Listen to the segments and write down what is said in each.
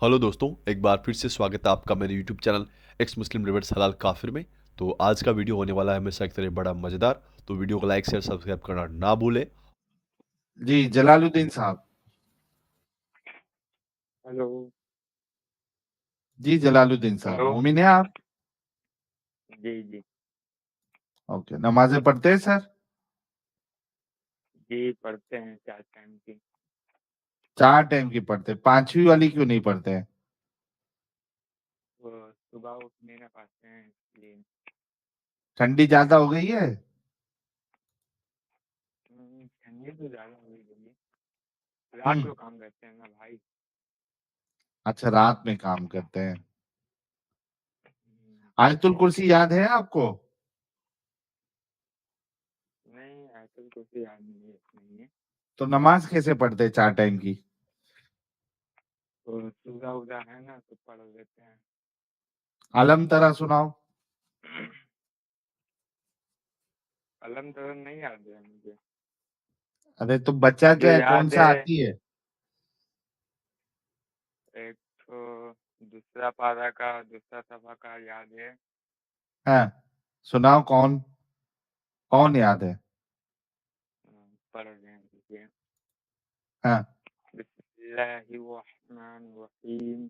Hello दोस्तों, एक बार फिर से स्वागत है आपका मेरे यूट्यूब चैनल एक्स मुस्लिम रिवर्स हलाल काफिर में। तो आज का वीडियो होने वाला है हमेशा की तरह बड़ा मज़ेदार। तो वीडियो को लाइक शेयर सब्सक्राइब करना ना भूलें। जी जलालुद्दीन साहब। हेलो। जी जलालुद्दीन साहब, हेलो। मोमिन है आप? जी जी ओके, नमाजें पढ़ते हैं सर? जी पढ़ते हैं 4 टाइम की। 4 टाइम की पढ़ते हैं, 5वीं वाली क्यों नहीं पढ़ते हैं? वो सुबह उठ नहीं ना पाते हैं इसलिए। ठंडी ज्यादा हो गई है? ठंडी तो ज़्यादा हो गई है। रात हम्म। को काम करते हैं ना भाई। अच्छा, रात में काम करते हैं। हम्म, आयतुल कुर्सी याद है आपको? नहीं ऐसा तो कुछ याद नहीं है। तो नमाज कैसे पढ़ते हैं 4 टाइम की? तो सुबह उदा है ना तो पढ़ लेते हैं। अलम तरा सुनाओ। अलम तो नहीं याद है मुझे। अरे तो बच्चा जो क्या है, कौन याद सा है आती है? एक तो दूसरा पारा का दूसरा सफा का याद है। हाँ, सुनाओ। कौन कौन याद है? पढ़ रहे हैं। हाँ। बिस्मिल्लाहिर्रहमानिर्रहीम।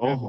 ओहो।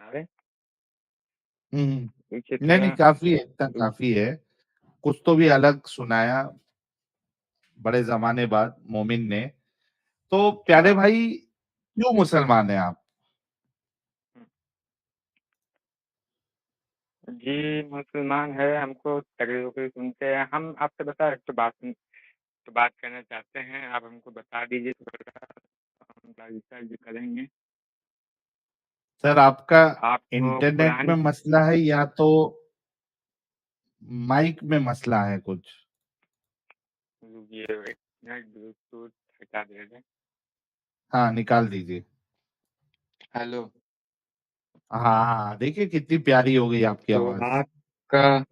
अरे इसी नहीं नहीं, तरह काफी है, इतना काफी है। कुछ तो भी अलग सुनाया बड़े जमाने बाद मोमिन ने। तो प्यारे हाँ। भाई, क्यों मुसलमान हैं आप? जी मुसलमान है। हमको तकरीर सुनते हैं। हम आपसे बता एक तो बात करना चाहते हैं। आप हमको बता दीजिए थोड़ा हम रिसर्च करेंगे। सर, आपका आपको इंटरनेट कुरान में मसला है या तो माइक में मसला है कुछ? ये एक मिनट ब्लूटूथ हटा दे रहे। हाँ, निकाल दीजिए। हेलो। हाँ हाँ, देखिए कितनी प्यारी हो गई आपकी तो आवाज। आपका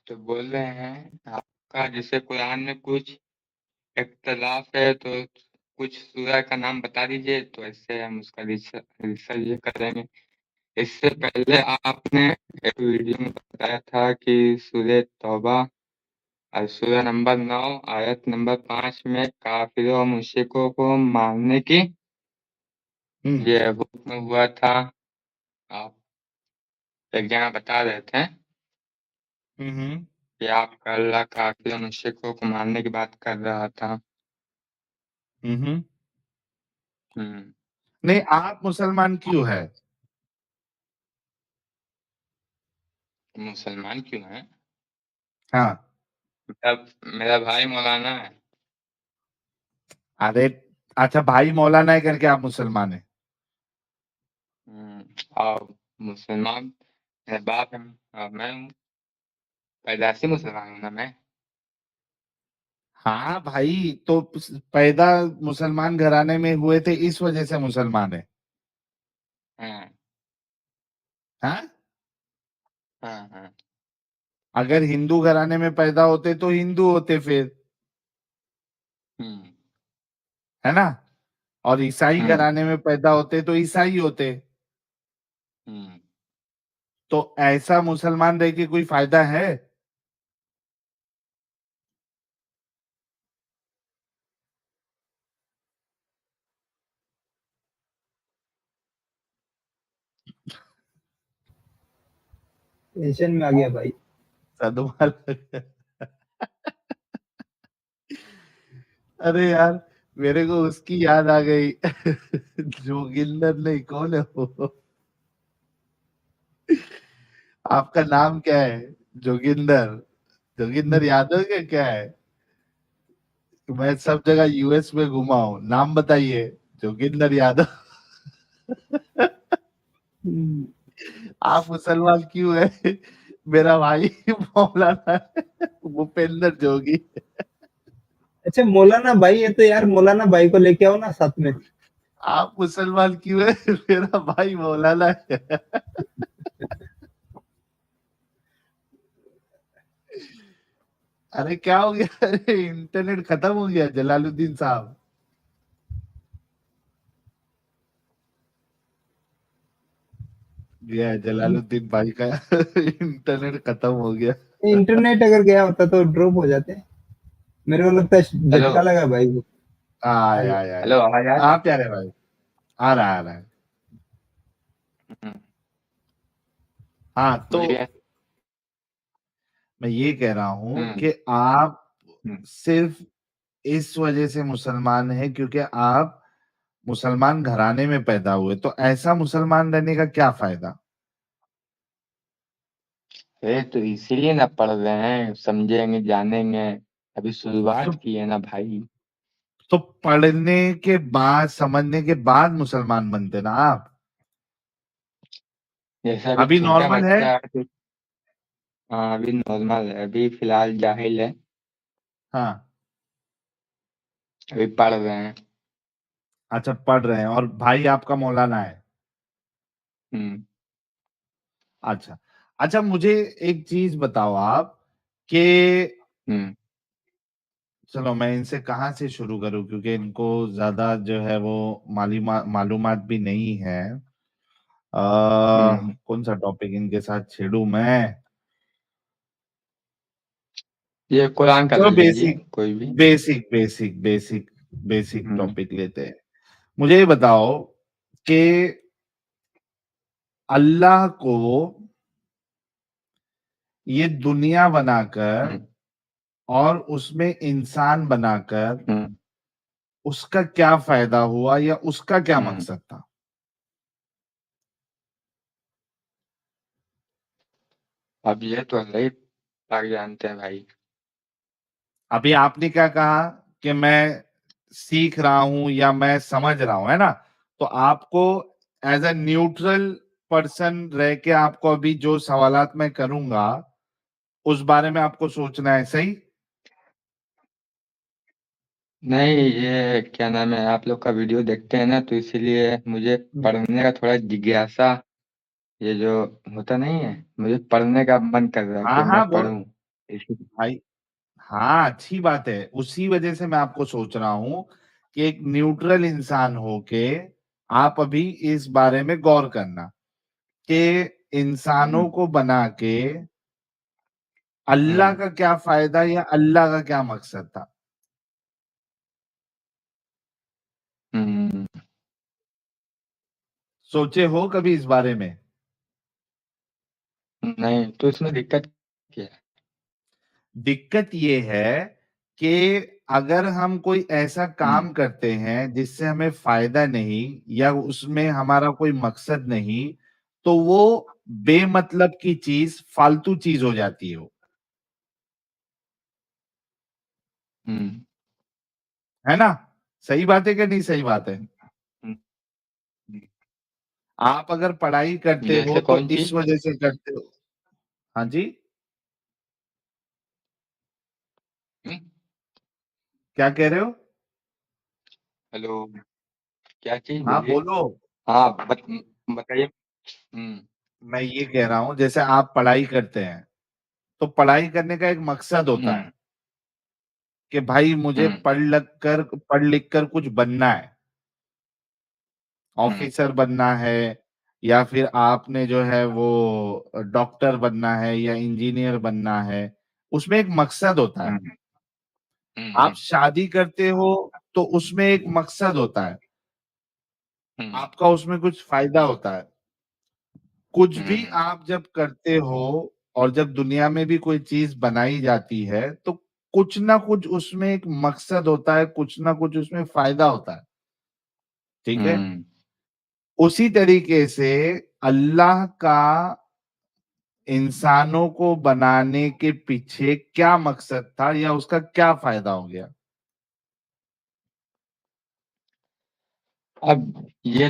तो बोल रहे हैं आपका जैसे कुरान में कुछ इख्तलाफ है तो कुछ सूरह का नाम बता दीजिए तो ऐसे हम उसका रिसर्च ये करेंगे। इससे पहले आपने एक वीडियो में बताया था कि सूरह तौबा और सूरह नंबर 9 आयत नंबर 5 में काफिरों और मुश्रिकों को मारने की हम्म। ये हुक्म हुआ था। आप एक जगह बता रहे थे हम्म। कि आपका अल्लाह काफिरों और मुश्रिकों को मारने की बात कर रहा था। हम्म। हम्म। नहीं, आप मुसलमान क्यों है? मुसलमान क्यों है? हाँ। मतलब मेरा भाई मौलाना है। अरे, अच्छा, भाई मौलाना है करके आप मुसलमान है? और मुसलमान मेरे बाप है और मैं हूँ। पैदाशी मुसलमान हूँ ना मैं। हाँ भाई, तो पैदा मुसलमान घराने में हुए थे, इस वजह से मुसलमान है? हाँ हाँ। हाँ हाँ। अगर हिंदू घराने में पैदा होते तो हिंदू होते फिर, हम्म है ना? और ईसाई हम्म घराने में पैदा होते तो ईसाई होते। हम्म। तो ऐसा मुसलमान रह के कोई फायदा है? टेंशन में आ गया भाई। सदमा अरे यार, मेरे को उसकी याद आ गई। जोगिंदर नहीं, कौन है वो? आपका नाम क्या है? जोगिंदर। जोगिंदर यादव क्या क्या है? मैं सब जगह यूएस में घुमा हूँ, नाम बताइए। जोगिंदर यादव। हम्म, आप मुसलमान क्यों है? मेरा भाई मौलाना है, भूपेंद्र जोगी। अच्छा मौलाना भाई है तो यार मौलाना भाई को लेके आओ ना साथ में। आप मुसलमान क्यों है? मेरा भाई मौलाना है। अरे क्या हो गया? अरे इंटरनेट खत्म हो गया जलालुद्दीन साहब। गया जलालुद्दीन भाई का इंटरनेट खत्म हो गया। इंटरनेट अगर गया होता तो ड्रॉप हो जाते। मेरे को लगता है हेलो झटका लगा भाई को। आया आगे। आया हेलो, आया। आवाज आ रही? आप क्या रहे भाई? आ रहा है। हम्म, हाँ तो बोलिए। मैं ये कह रहा हूँ हम्म कि आप हम्म, सिर्फ इस वजह से मुसलमान हैं क्योंकि आप मुसलमान घराने में पैदा हुए, तो ऐसा मुसलमान रहने का क्या फायदा? अरे तो इसीलिए ना पढ़ रहे हैं, समझेंगे जानेंगे। अभी तो, शुरुआत की है ना भाई। तो पढ़ने के बाद समझने के बाद मुसलमान बनते ना आप। जैसे अभी अभी छोटा नॉर्मल है। बच्चा है तो हाँ अभी नॉर्मल है, अभी फिलहाल जाहिल है, हाँ। अभी पढ़ रहे हैं। अच्छा पढ़ रहे हैं और भाई आपका मौलाना है। हम्म अच्छा। अच्छा मुझे एक चीज बताओ आप कि हम्म चलो मैं इनसे कहाँ से शुरू करूं क्योंकि इनको ज्यादा जो है वो मालूमात भी नहीं है। हम्म कौन सा टॉपिक इनके साथ छेड़ू मैं? ये कुरान का चलो ले लीजिए बेसिक कोई भी। बेसिक बेसिक बेसिक बेसिक हम्म टॉपिक लेते हैं। मुझे ये बताओ कि अल्लाह को ये दुनिया बनाकर हम्म और उसमें इंसान बनाकर हम्म उसका क्या फायदा हुआ या उसका क्या हम्म। मकसद था? अब ये तो अल्लाह ही पाक जानते हैं भाई। अभी आपने क्या कहा कि मैं सीख रहा हूं या मैं समझ रहा हूं, है ना? तो आपको एज अ न्यूट्रल पर्सन रह के आपको अभी जो सवालात मैं करूंगा उस बारे में आपको सोचना है, सही? नहीं, ये क्या नाम है, आप लोग का वीडियो देखते हैं ना तो इसीलिए मुझे पढ़ने का थोड़ा जिज्ञासा, ये जो होता नहीं है, मुझे पढ़ने का मन कर रहा है हाँ कि मैं हाँ बोल पढूं। इसी भाई। हाँ अच्छी बात है, उसी वजह से मैं आपको सोच रहा हूं कि एक न्यूट्रल इंसान होके आप अभी इस बारे में गौर करना कि इंसानों हम्म को बना के अल्लाह हम्म का क्या फायदा या अल्लाह का क्या मकसद था? हम्म। सोचे हो कभी इस बारे में? नहीं तो इसमें दिक्कत क्या है? दिक्कत ये है कि अगर हम कोई ऐसा हम्म काम करते हैं जिससे हमें फायदा नहीं या उसमें हमारा कोई मकसद नहीं, तो वो बेमतलब की चीज, फालतू चीज हो जाती है वो। हम्म। है ना? सही बात है कि नहीं सही बात है? हम्म। आप अगर पढ़ाई करते हो जैसे तो कौन इस चीज? वजह से करते हो। हाँ जी। हम्म, क्या कह रहे हो? हेलो, क्या चीज हाँ बोलिए। बोलो। हाँ बताइए। मैं ये कह रहा हूं जैसे आप पढ़ाई करते हैं तो पढ़ाई करने का एक मकसद होता हम्म है कि भाई मुझे हम्म पढ़ लिख कर कुछ बनना है, हम्म ऑफिसर बनना है या फिर आपने जो है वो डॉक्टर बनना है या इंजीनियर बनना है। उसमें एक मकसद होता है। हम्म आप हम्म शादी करते हो तो उसमें एक मकसद होता है, हम्म आपका उसमें कुछ फायदा होता है। कुछ भी हम्म आप जब करते हो और जब दुनिया में भी कोई चीज बनाई जाती है तो कुछ ना कुछ उसमें एक मकसद होता है, कुछ ना कुछ उसमें फायदा होता है। ठीक है? हम्म उसी तरीके से अल्लाह का इंसानों को बनाने के पीछे क्या मकसद था या उसका क्या फायदा हो गया? अब ये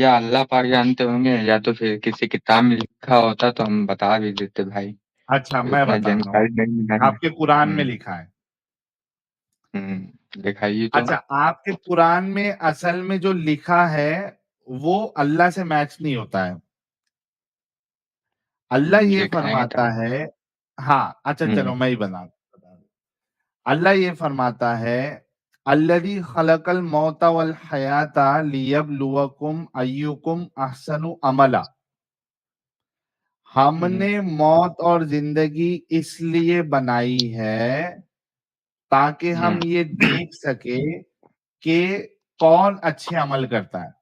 अल्लाह पाक जानते होंगे, या तो फिर किसी किताब में लिखा होता तो हम बता भी देते भाई। अच्छा, मैं उतना बताता हूँ, जानकारी नहीं है ना। आपके कुरान में लिखा है। दिखाइए तो। अच्छा, आपके कुरान में असल में जो लिखा है वो अल्लाह से मैच नहीं होता है। अल्लाह ये दिखाएंगे फरमाता तब। है, हाँ, अच्छा चलो मैं ही बता दूं। अल्लाह ये फरमाता है, अल्लज़ी खलक़ल मौता वल हयाता लियब्लुवकुम अय्युकुम अहसनु अमला। हमने मौत और जिंदगी इसलिए बनाई है ताकि हम ये देख सके कि कौन अच्छे अमल करता है।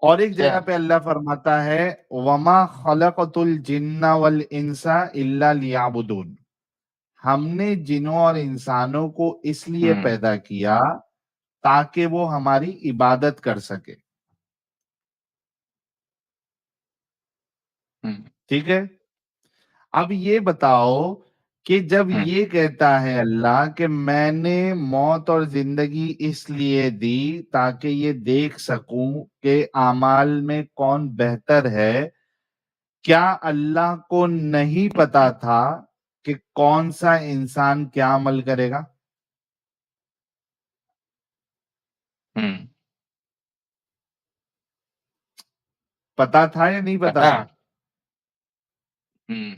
और एक जगह अच्छा। पे अल्लाह फरमाता है, वमा खलक़तुल जिन्ना वल इंसा इल्ला लियाबुदून। हमने जिनों और इंसानों को इसलिए पैदा किया ताकि वो हमारी इबादत कर सके। ठीक है, अब ये बताओ कि जब ये कहता है अल्लाह कि मैंने मौत और जिंदगी इसलिए दी ताकि ये देख सकूं कि आमाल में कौन बेहतर है, क्या अल्लाह को नहीं पता था कि कौन सा इंसान क्या अमल करेगा? पता था या नहीं पता पता। था?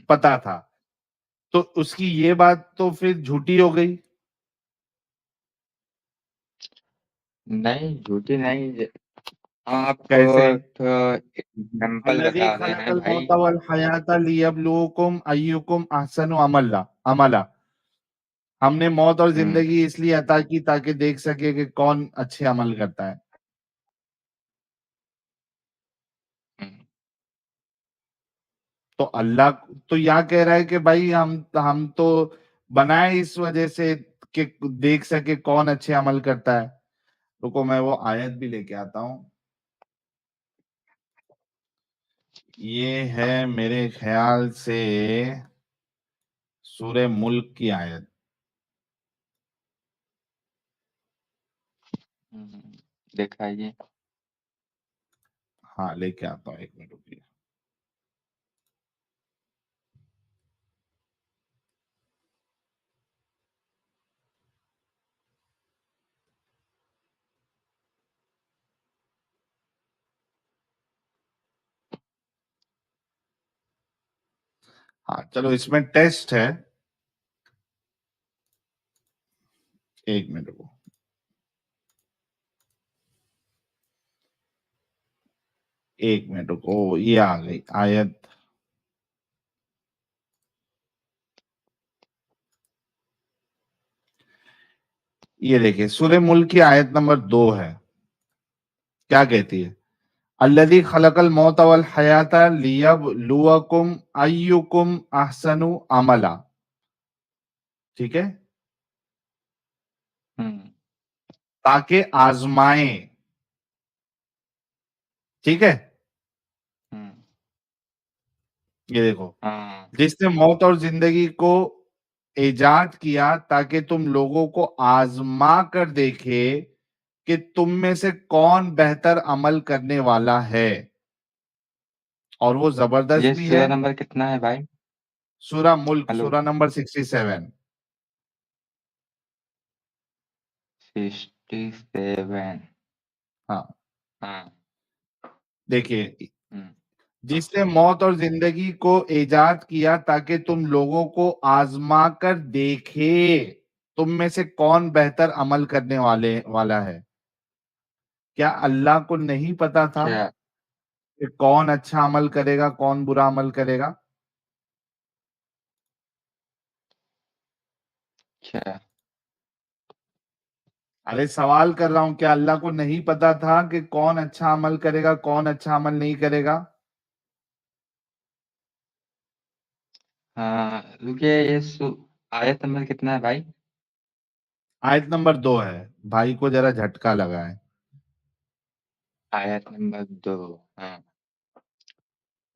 पता था। तो उसकी ये बात तो फिर झूठी हो गई। नहीं, झूठी नहीं। हम आपको कैसे? एक एग्जाम्पल अल्लज़ी बता रहे हैं खलक़ल भाई। मौता वल हयाता लियब्लुवकुम अय्युकुम अहसनु अमला। हमने मौत और हम्म जिंदगी इसलिए अता की ताकि देख सके कि कौन अच्छे अमल करता है। हम्म तो अल्लाह तो या कह रहा है कि भाई हम तो बनाए इस वजह से कि देख सके कौन अच्छे अमल करता है। रुको मैं वो आयत भी लेके आता हूं। ये है मेरे ख्याल से सूरह मुल्क की आयत। दिखाइए। हाँ, लेके आता हूँ, एक मिनट रुकिए। हाँ चलो, इसमें टेस्ट है। एक मिनट रुको। एक मिनट रुको, ये आ गई आयत। ये देखिए, सूरह मुल्क की आयत नंबर 2 है। क्या कहती है? अल्लज़ी खलक़ल मौत वल हयाता लियब्लुवकुम अय्युकुम अहसनु अमला। ठीक है, हम्म ताकि आजमाए। ठीक है, हम्म ये देखो, हाँ। जिसने मौत और जिंदगी को इजाद किया ताकि तुम लोगों को आजमा कर देखे कि तुम में से कौन बेहतर अमल करने वाला है, और वो जबरदस्त ये भी है। सूरा नंबर कितना है भाई? सूरा मुल्क, हेलो। सूरा नंबर 67। 67। हाँ, हाँ। देखिए, हम्म जिसने मौत और जिंदगी को इजाद किया ताकि तुम लोगों को आजमा कर देखे तुम में से कौन बेहतर अमल करने वाला है। क्या अल्लाह को नहीं पता था अच्छा। कि कौन अच्छा अमल करेगा, कौन बुरा अमल करेगा? अच्छा। अरे सवाल कर रहा हूं, क्या अल्लाह को नहीं पता था कि कौन अच्छा अमल करेगा, कौन अच्छा अमल नहीं करेगा? हाँ, रुकिए। आयत नंबर कितना है भाई? आयत नंबर 2 है। भाई को जरा झटका लगा है। आयत नंबर 2। हाँ।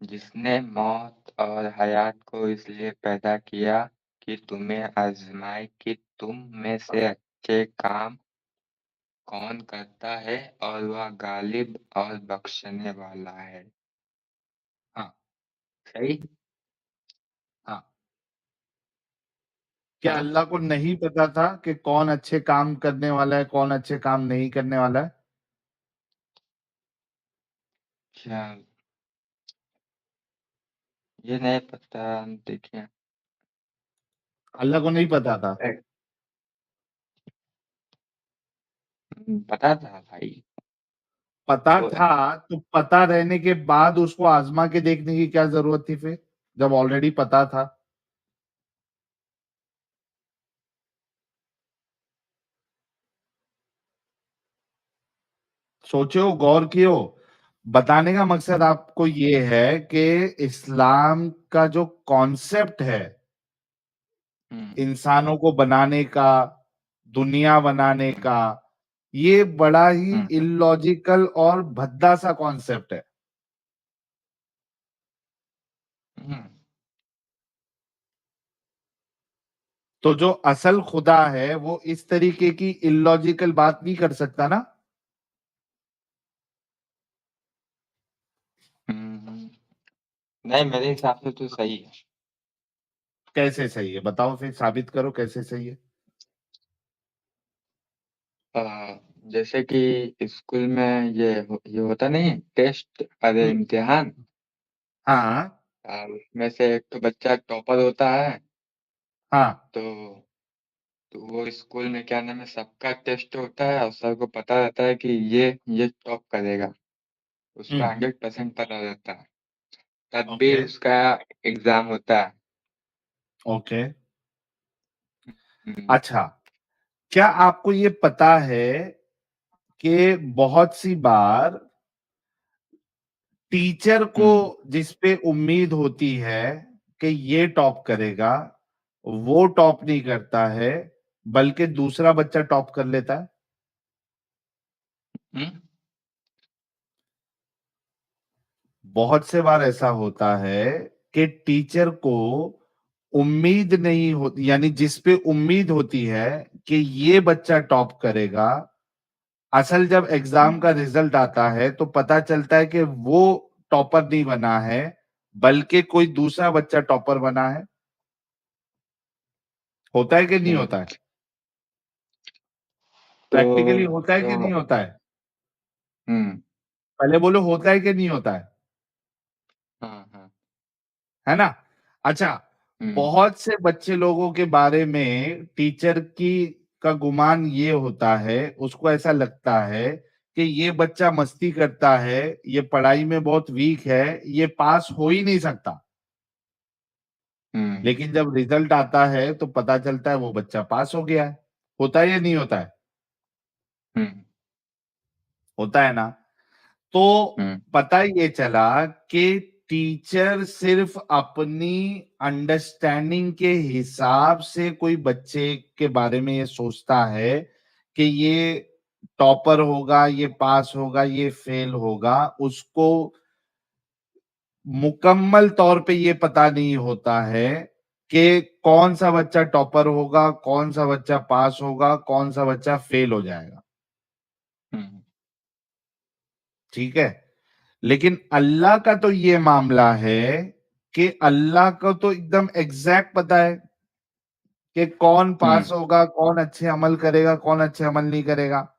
जिसने मौत और हयात को इसलिए पैदा किया कि तुम्हें आजमाए कि तुम में से अच्छे काम कौन करता है और वह गालिब और बख्शने वाला है। हाँ सही? हाँ। क्या हाँ? अल्लाह को नहीं पता था कि कौन अच्छे काम करने वाला है, कौन अच्छे काम नहीं करने वाला है? अच्छा, ये नहीं पता। देखिए, अल्लाह को नहीं पता था? पता था भाई। पता वो था तो पता रहने के बाद उसको आजमा के देखने की क्या जरूरत थी फिर, जब ऑलरेडी पता था? सोचो, गौर कियो। बताने का मकसद आपको ये है कि इस्लाम का जो कॉन्सेप्ट है हम्म, इंसानों को बनाने का, दुनिया बनाने हम्म, का, ये बड़ा ही हम्म, इलॉजिकल और भद्दा सा कॉन्सेप्ट है। हम्म, तो जो असल खुदा है वो इस तरीके की इलॉजिकल बात नहीं कर सकता ना। हम्म। नहीं, मेरे हिसाब से तो सही है। कैसे सही है बताओ, फिर साबित करो कैसे सही है। अ, जैसे कि स्कूल में ये होता नहीं, टेस्ट, अरे हम्म, इम्तिहान। हाँ उसमें से एक तो बच्चा टॉपर होता है। हाँ। तो वो स्कूल में क्या नाम है, सबका टेस्ट होता है और सबको पता रहता है कि ये टॉप करेगा। उसको हम्म, 100% पता रहता है। तब भी ओके उसका एग्जाम होता है। ओके। हम्म, अच्छा, क्या आपको ये पता है कि बहुत सी बार टीचर को हम्म, जिस पे उम्मीद होती है कि ये टॉप करेगा, वो टॉप नहीं करता है, बल्कि दूसरा बच्चा टॉप कर लेता है? हम्म, बहुत से बार ऐसा होता है कि टीचर को उम्मीद नहीं होती, यानी जिस पे उम्मीद होती है कि ये बच्चा टॉप करेगा, असल जब एग्जाम का हम्म, रिजल्ट आता है तो पता चलता है कि वो टॉपर नहीं बना है, बल्कि कोई दूसरा बच्चा टॉपर बना है। होता है कि नहीं हम्म। होता है? प्रैक्टिकली तो होता है कि तो नहीं होता है? हम्म, पहले बोलो, होता है कि नहीं होता हाँ, हाँ, है ना? अच्छा, हम्म, बहुत से बच्चे लोगों के बारे में टीचर की का गुमान ये होता है, उसको ऐसा लगता है कि ये बच्चा मस्ती करता है, ये पढ़ाई में बहुत वीक है, ये पास हो ही नहीं सकता। हम्म, लेकिन जब रिजल्ट आता है तो पता चलता है वो बच्चा पास हो गया है। होता है या नहीं होता है? हम्म, होता है ना? तो हम्म, पता ये चला कि टीचर सिर्फ अपनी अंडरस्टैंडिंग के हिसाब से कोई बच्चे के बारे में ये सोचता है कि ये टॉपर होगा, ये पास होगा, ये फेल होगा। उसको मुकम्मल तौर पे ये पता नहीं होता है कि कौन सा बच्चा टॉपर होगा, कौन सा बच्चा पास होगा, कौन सा बच्चा फेल हो जाएगा। हम्म, ठीक है? लेकिन अल्लाह का तो ये मामला है कि अल्लाह को तो एकदम एग्जैक्ट पता है कि कौन पास हम्म, होगा, कौन अच्छे अमल करेगा, कौन अच्छे अमल नहीं करेगा।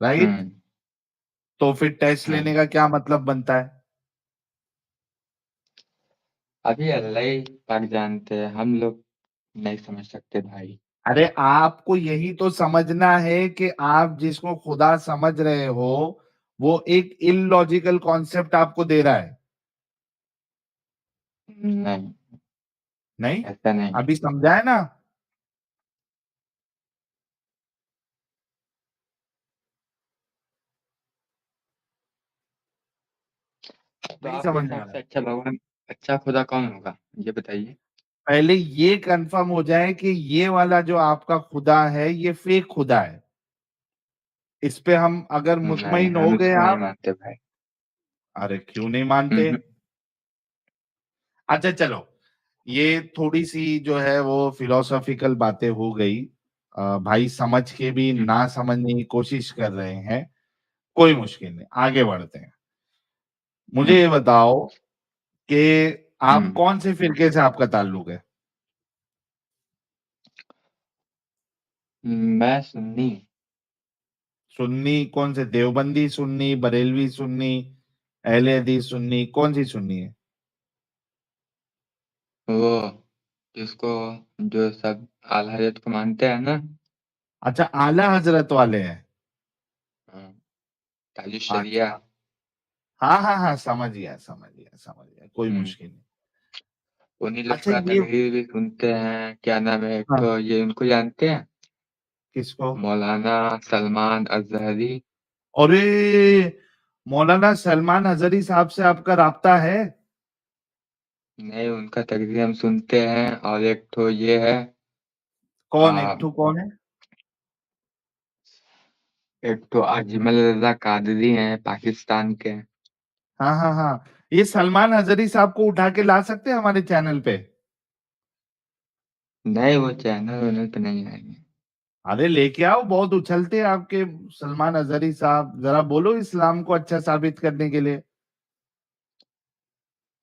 राइट? हम्म, तो फिर टेस्ट लेने हम्म। का क्या मतलब बनता है? अभी अल्लाह ही पाक जानते हैं, हम लोग नहीं समझ सकते भाई। अरे आपको यही तो समझना है कि आप जिसको खुदा समझ रहे हो वो एक इलॉजिकल कॉन्सेप्ट आपको दे रहा है। नहीं, नहीं? ऐसा नहीं है। अभी समझा है ना? तो नहीं आपके समझ में हिसाब आ रहा से है? अच्छा भगवान, अच्छा खुदा कौन होगा, ये बताइए। पहले ये कंफर्म हो जाए कि ये वाला जो आपका खुदा है ये फेक खुदा है। इस पे हम अगर नहीं, मुतमईन हो हम गए इसको नहीं आप। मानते भाई। अरे क्यों नहीं मानते? हम्म, अच्छा चलो, ये थोड़ी सी जो है वो फिलोसॉफिकल बातें हो गई। भाई समझ के भी ना समझने की कोशिश कर रहे हैं, कोई मुश्किल नहीं, आगे बढ़ते हैं। मुझे ये बताओ कि आप कौन से फिरके से आपका ताल्लुक है? मैं सुन्नी। सुन्नी कौन से? देवबंदी सुन्नी, बरेलवी सुन्नी, अहले हदीस सुन्नी, कौन सी सुन्नी है? वो जिसको जो सब आला हजरत को मानते हैं ना। अच्छा, आला हजरत वाले हैं। हाँ, ताजु शरिया। अच्छा, हाँ हाँ हाँ, समझ गया समझ गया समझ गया, कोई हम्म, मुश्किल नहीं। उन्हीं लोग अच्छा का ये, तकरीर भी सुनते हैं। क्या नाम है, एक हाँ, तो ये उनको जानते हैं, किसको? मौलाना सलमान अजहरी। अरे, मौलाना सलमान हजरी साहब से आपका राब्ता है? नहीं, उनका तकरीर हम सुनते हैं। और एक तो ये है, कौन, एक आ, ठू कौन है? एक तो अजमल रजा कादरी हैं, पाकिस्तान के। हाँ हाँ हाँ, ये सलमान हजरी साहब को उठा के ला सकते हैं हमारे चैनल पे? नहीं, वो चैनल वैनल पे नहीं आएंगे। अरे लेके आओ, बहुत उछलते हैं आपके सलमान हजरी साहब, जरा बोलो इस्लाम को अच्छा साबित करने के लिए।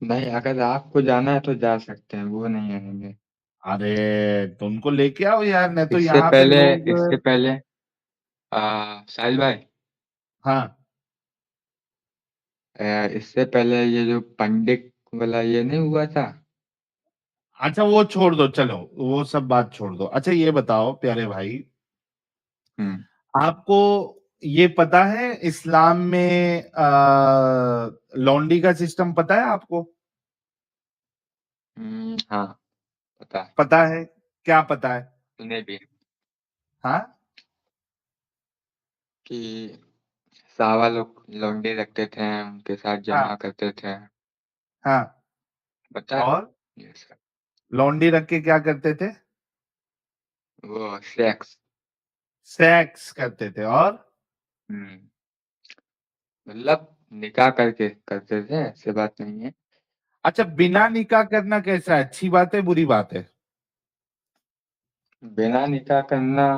नहीं, अगर आपको जाना है तो जा सकते हैं, वो नहीं आएंगे। अरे तो उनको लेके आओ यार, नहीं तो इससे यहाँ पे पहले लोग। इससे पहले साहिल भाई, हाँ, इससे पहले ये जो पंडित वाला ये नहीं हुआ था। अच्छा वो छोड़ दो, चलो वो सब बात छोड़ दो। अच्छा ये बताओ प्यारे भाई, हम्म आपको ये पता है इस्लाम में लॉन्डी का सिस्टम पता है आपको? हाँ, पता है। पता है? क्या पता है? उन्हें भी हाँ कि सावा लोग लौंडे रखते थे, उनके साथ हाँ जमा करते थे। हाँ, पता है और ये सब। लॉन्डी रख के क्या करते थे? वो सेक्स। सेक्स करते थे, और हम्म मतलब निकाह करके करते थे, ऐसे बात नहीं है। अच्छा, बिना निकाह करना कैसा है, अच्छी बात है बुरी बात है? बिना निकाह करना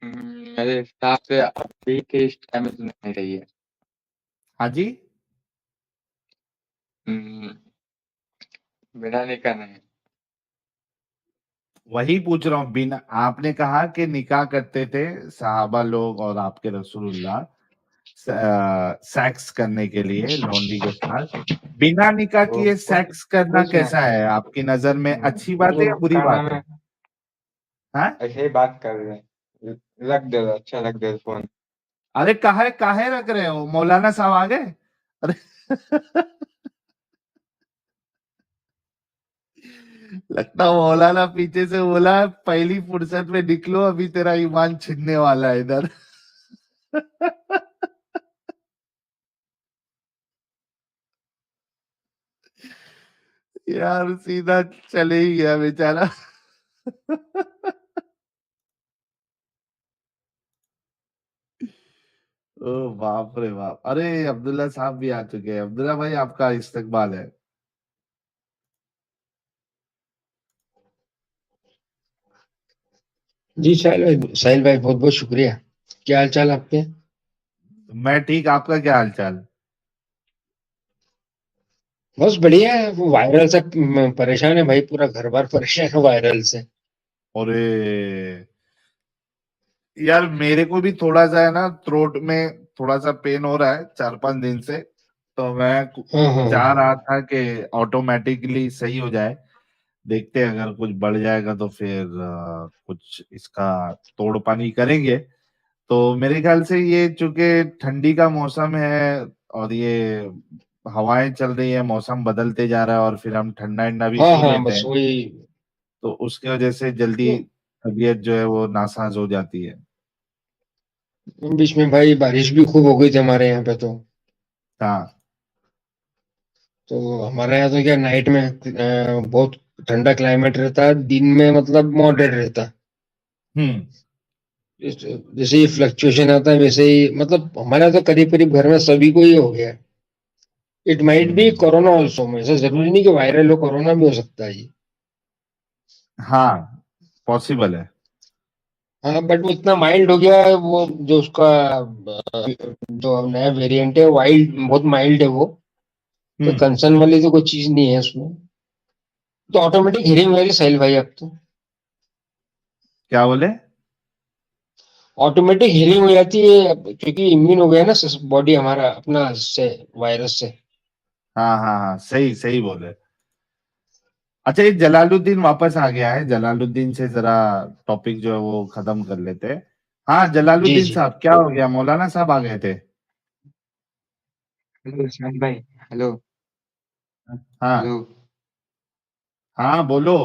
मेरे हिसाब से अभी के इस टाइम में तो नहीं रही है। हाँ जी, हम्म, बिना निकाह नहीं। वही पूछ रहा हूँ। बिना, आपने कहा कि निकाह करते थे साहबा लोग और आपके रसूलुल्लाह सेक्स करने के लिए लॉन्डी के साथ, बिना निकाह वो किए कुछ सेक्स करना कुछ कैसा है आपकी नजर में, अच्छी बात है वो या बुरी क्या बात नाम है? है, हाँ, ऐसे ही बात कर रहे हैं। रख दे, अच्छा रख दे फोन। अरे काहे काहे रख रहे हो, मौलाना साहब आ गए? अरे लगता मौलाना पीछे से बोला पहली फुर्सत में निकलो, अभी तेरा ईमान छिनने वाला है इधर। यार सीधा चले ही गया बेचारा। ओ बाप रे बाप, अरे अब्दुल्ला साहब भी आ चुके हैं। अब्दुल्ला भाई आपका इस्तकबाल है। जी साहिल भाई बहुत बहुत शुक्रिया। क्या हाल चाल आपके? मैं ठीक, आपका क्या हाल चाल? बस बढ़िया है। वो वायरल से परेशान है भाई, पूरा घर बार परेशान है वायरल से। अरे यार मेरे को भी थोड़ा सा है ना, थ्रोट में थोड़ा सा पेन हो रहा है 4-5 दिन से। तो मैं हाँ हाँ चाह हाँ। रहा था कि ऑटोमेटिकली सही हो जाए। देखते हैं, अगर कुछ बढ़ जाएगा तो फिर कुछ इसका तोड़ पानी करेंगे। तो मेरे ख्याल से ये चूंकि ठंडी का मौसम है और ये हवाएं चल रही है, मौसम बदलते जा रहा है और फिर हम ठंडा ठंडा भी हाँ पी हाँ, लेते बस हैं, वही। तो उसकी वजह से जल्दी वो तबीयत जो है वो नासाज हो जाती है। बीच में भाई बारिश भी खूब हो गई थी हमारे यहाँ पे हाँ, तो हमारे यहाँ तो क्या नाइट में बहुत ठंडा क्लाइमेट रहता है, दिन में मतलब मॉडरेट रहता है। हम्म, जैसे ही फ्लक्चुएशन आता है वैसे ही मतलब हमारे यहाँ तो करीब करीब घर में सभी को ही हो गया। It might be hmm, corona also में, ऐसा जरूरी नहीं कि वायरल हो, कोरोना भी हो सकता है ये। हाँ, पॉसिबल है। हाँ बट वो इतना माइल्ड हो गया है, वो जो उसका जो नया वेरिएंट है वाइल्ड बहुत माइल्ड है वो, तो कंसर्न वाली तो कोई चीज नहीं है उसमें, तो ऑटोमेटिक हीरिंग वेरी सही भाई अब तो क्या बोले? ऑटोमेटिक हीलिंग हो जाती है क्योंकि इम्यून हो गया ना बॉडी हमारा अपना से वायरस से। हाँ हाँ हाँ, सही सही बोले। अच्छा, ये जलालुद्दीन वापस आ गया है, जलालुद्दीन से जरा टॉपिक जो है वो खत्म कर लेते हैं। हाँ जी जलालुद्दीन जी साहब, क्या हो गया? मौलाना साहब आ गए थे। हेलो इस्माइल भाई। हेलो। हेलो। हाँ हाँ बोलो।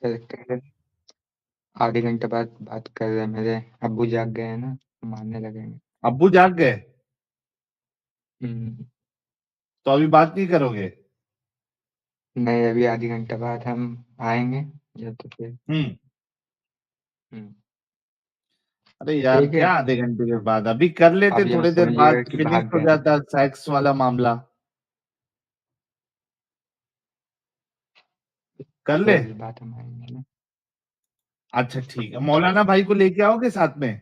कह- आधे घंटे बाद बात कर रहे हैं, मेरे अब्बू जाग गए हैं ना, मारने लगेंगे। अब्बू जाग गए हम्म, तो अभी बात नहीं करोगे? नहीं अभी आधे घंटे बाद हम आएंगे, या तो फिर हम्म। हम्म, अरे यार, ठीक है। क्या आधे घंटे के बाद? अभी कर लेते, अब ये मत थोड़ी देर बाद समझिएगा कि फिनिश भाग हो गए हैं। जाता सेक्स वाला मामला। कर ले। 6 बजे बाद हम आएंगे ना। अच्छा ठीक है, मौलाना भाई को लेके आओगे साथ में?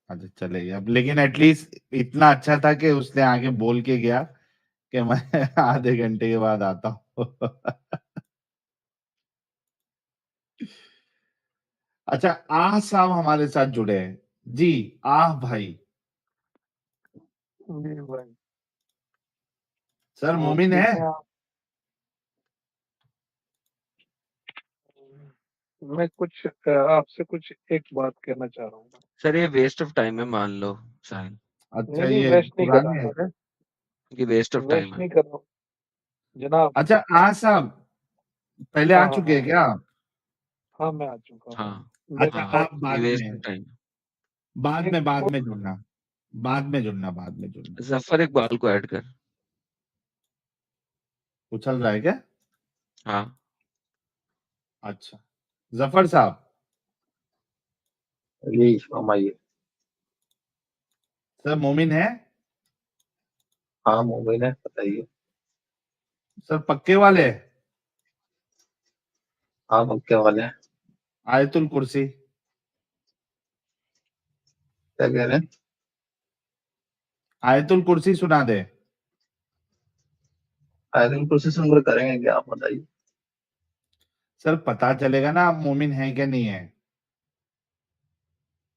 अच्छा चलेगा अब, लेकिन एटलीस्ट इतना अच्छा था कि उसने आगे बोल के गया कि मैं आधे घंटे के बाद आता हूँ। अच्छा, आह साहब हमारे साथ जुड़े हैं जी। आह भाई। जी भाई। सर और मोमिन है? ठीक है आप? मैं कुछ आपसे कुछ एक बात कहना चाह रहा हूँ। सर ये वेस्ट ऑफ टाइम है, मान लो साहिल, अच्छा, नहीं नहीं, ये वेस्ट नहीं कर पुराने रहा है मैं। क्या? ये वेस्ट ऑफ टाइम वेस्ट है। नहीं कर रहा हूँ जनाब। अच्छा, आह साहब पहले हाँ आ हाँ चुके हैं हाँ। क्या आप? हाँ मैं आ चुका हूँ। हाँ मैं अच्छा, हाँ, आप ये बाद वेस्ट ऑफ में, टाइम है। एक बाद को में जुड़ना, बाद में जुड़ना। जफर इकबाल को ऐड कर। उछल रहा है क्या? हाँ अच्छा, जफर साहब। जी फरमाइए। सर मोमिन है? हाँ मोमिन है, बताइए। सर पक्के वाले? हाँ मक्के वाले हैं। आयतुल कुर्सी? क्या कह रहे हैं? आयतुल कुर्सी सुना दे। आयरन प्रोसेस हम लोग करेंगे क्या, आप बताइए। सर पता चलेगा ना आप मोमिन हैं क्या नहीं है।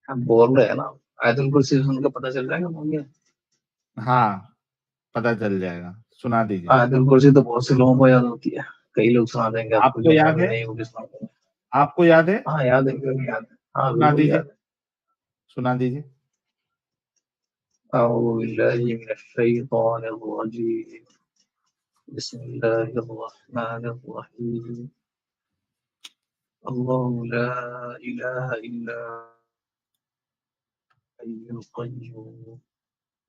आप बोल रहे हैं ना, आयरन प्रोसेस उनका पता चल जाएगा मोमिन। हाँ, पता चल जाएगा, सुना दीजिए। आयरन प्रोसेस तो बहुत से लोगों को याद होती है, कई लोग सुना देंगे आपको आपको जो याद मोमिन है? नहीं होगी सुना देंगे। आपको याद है? हाँ याद है, क्यों नहीं याद है, हाँ सुना बिल्कुल दीजिए, याद है। सुना दीजिए। अऊज़ु बिल्लाहि मिनश शैतानिर रजीम। बिस्मिल्लाहिर रहमानिर रहीम। अल्लाहु ला इलाहा इल्ला हुवल क़य्यूम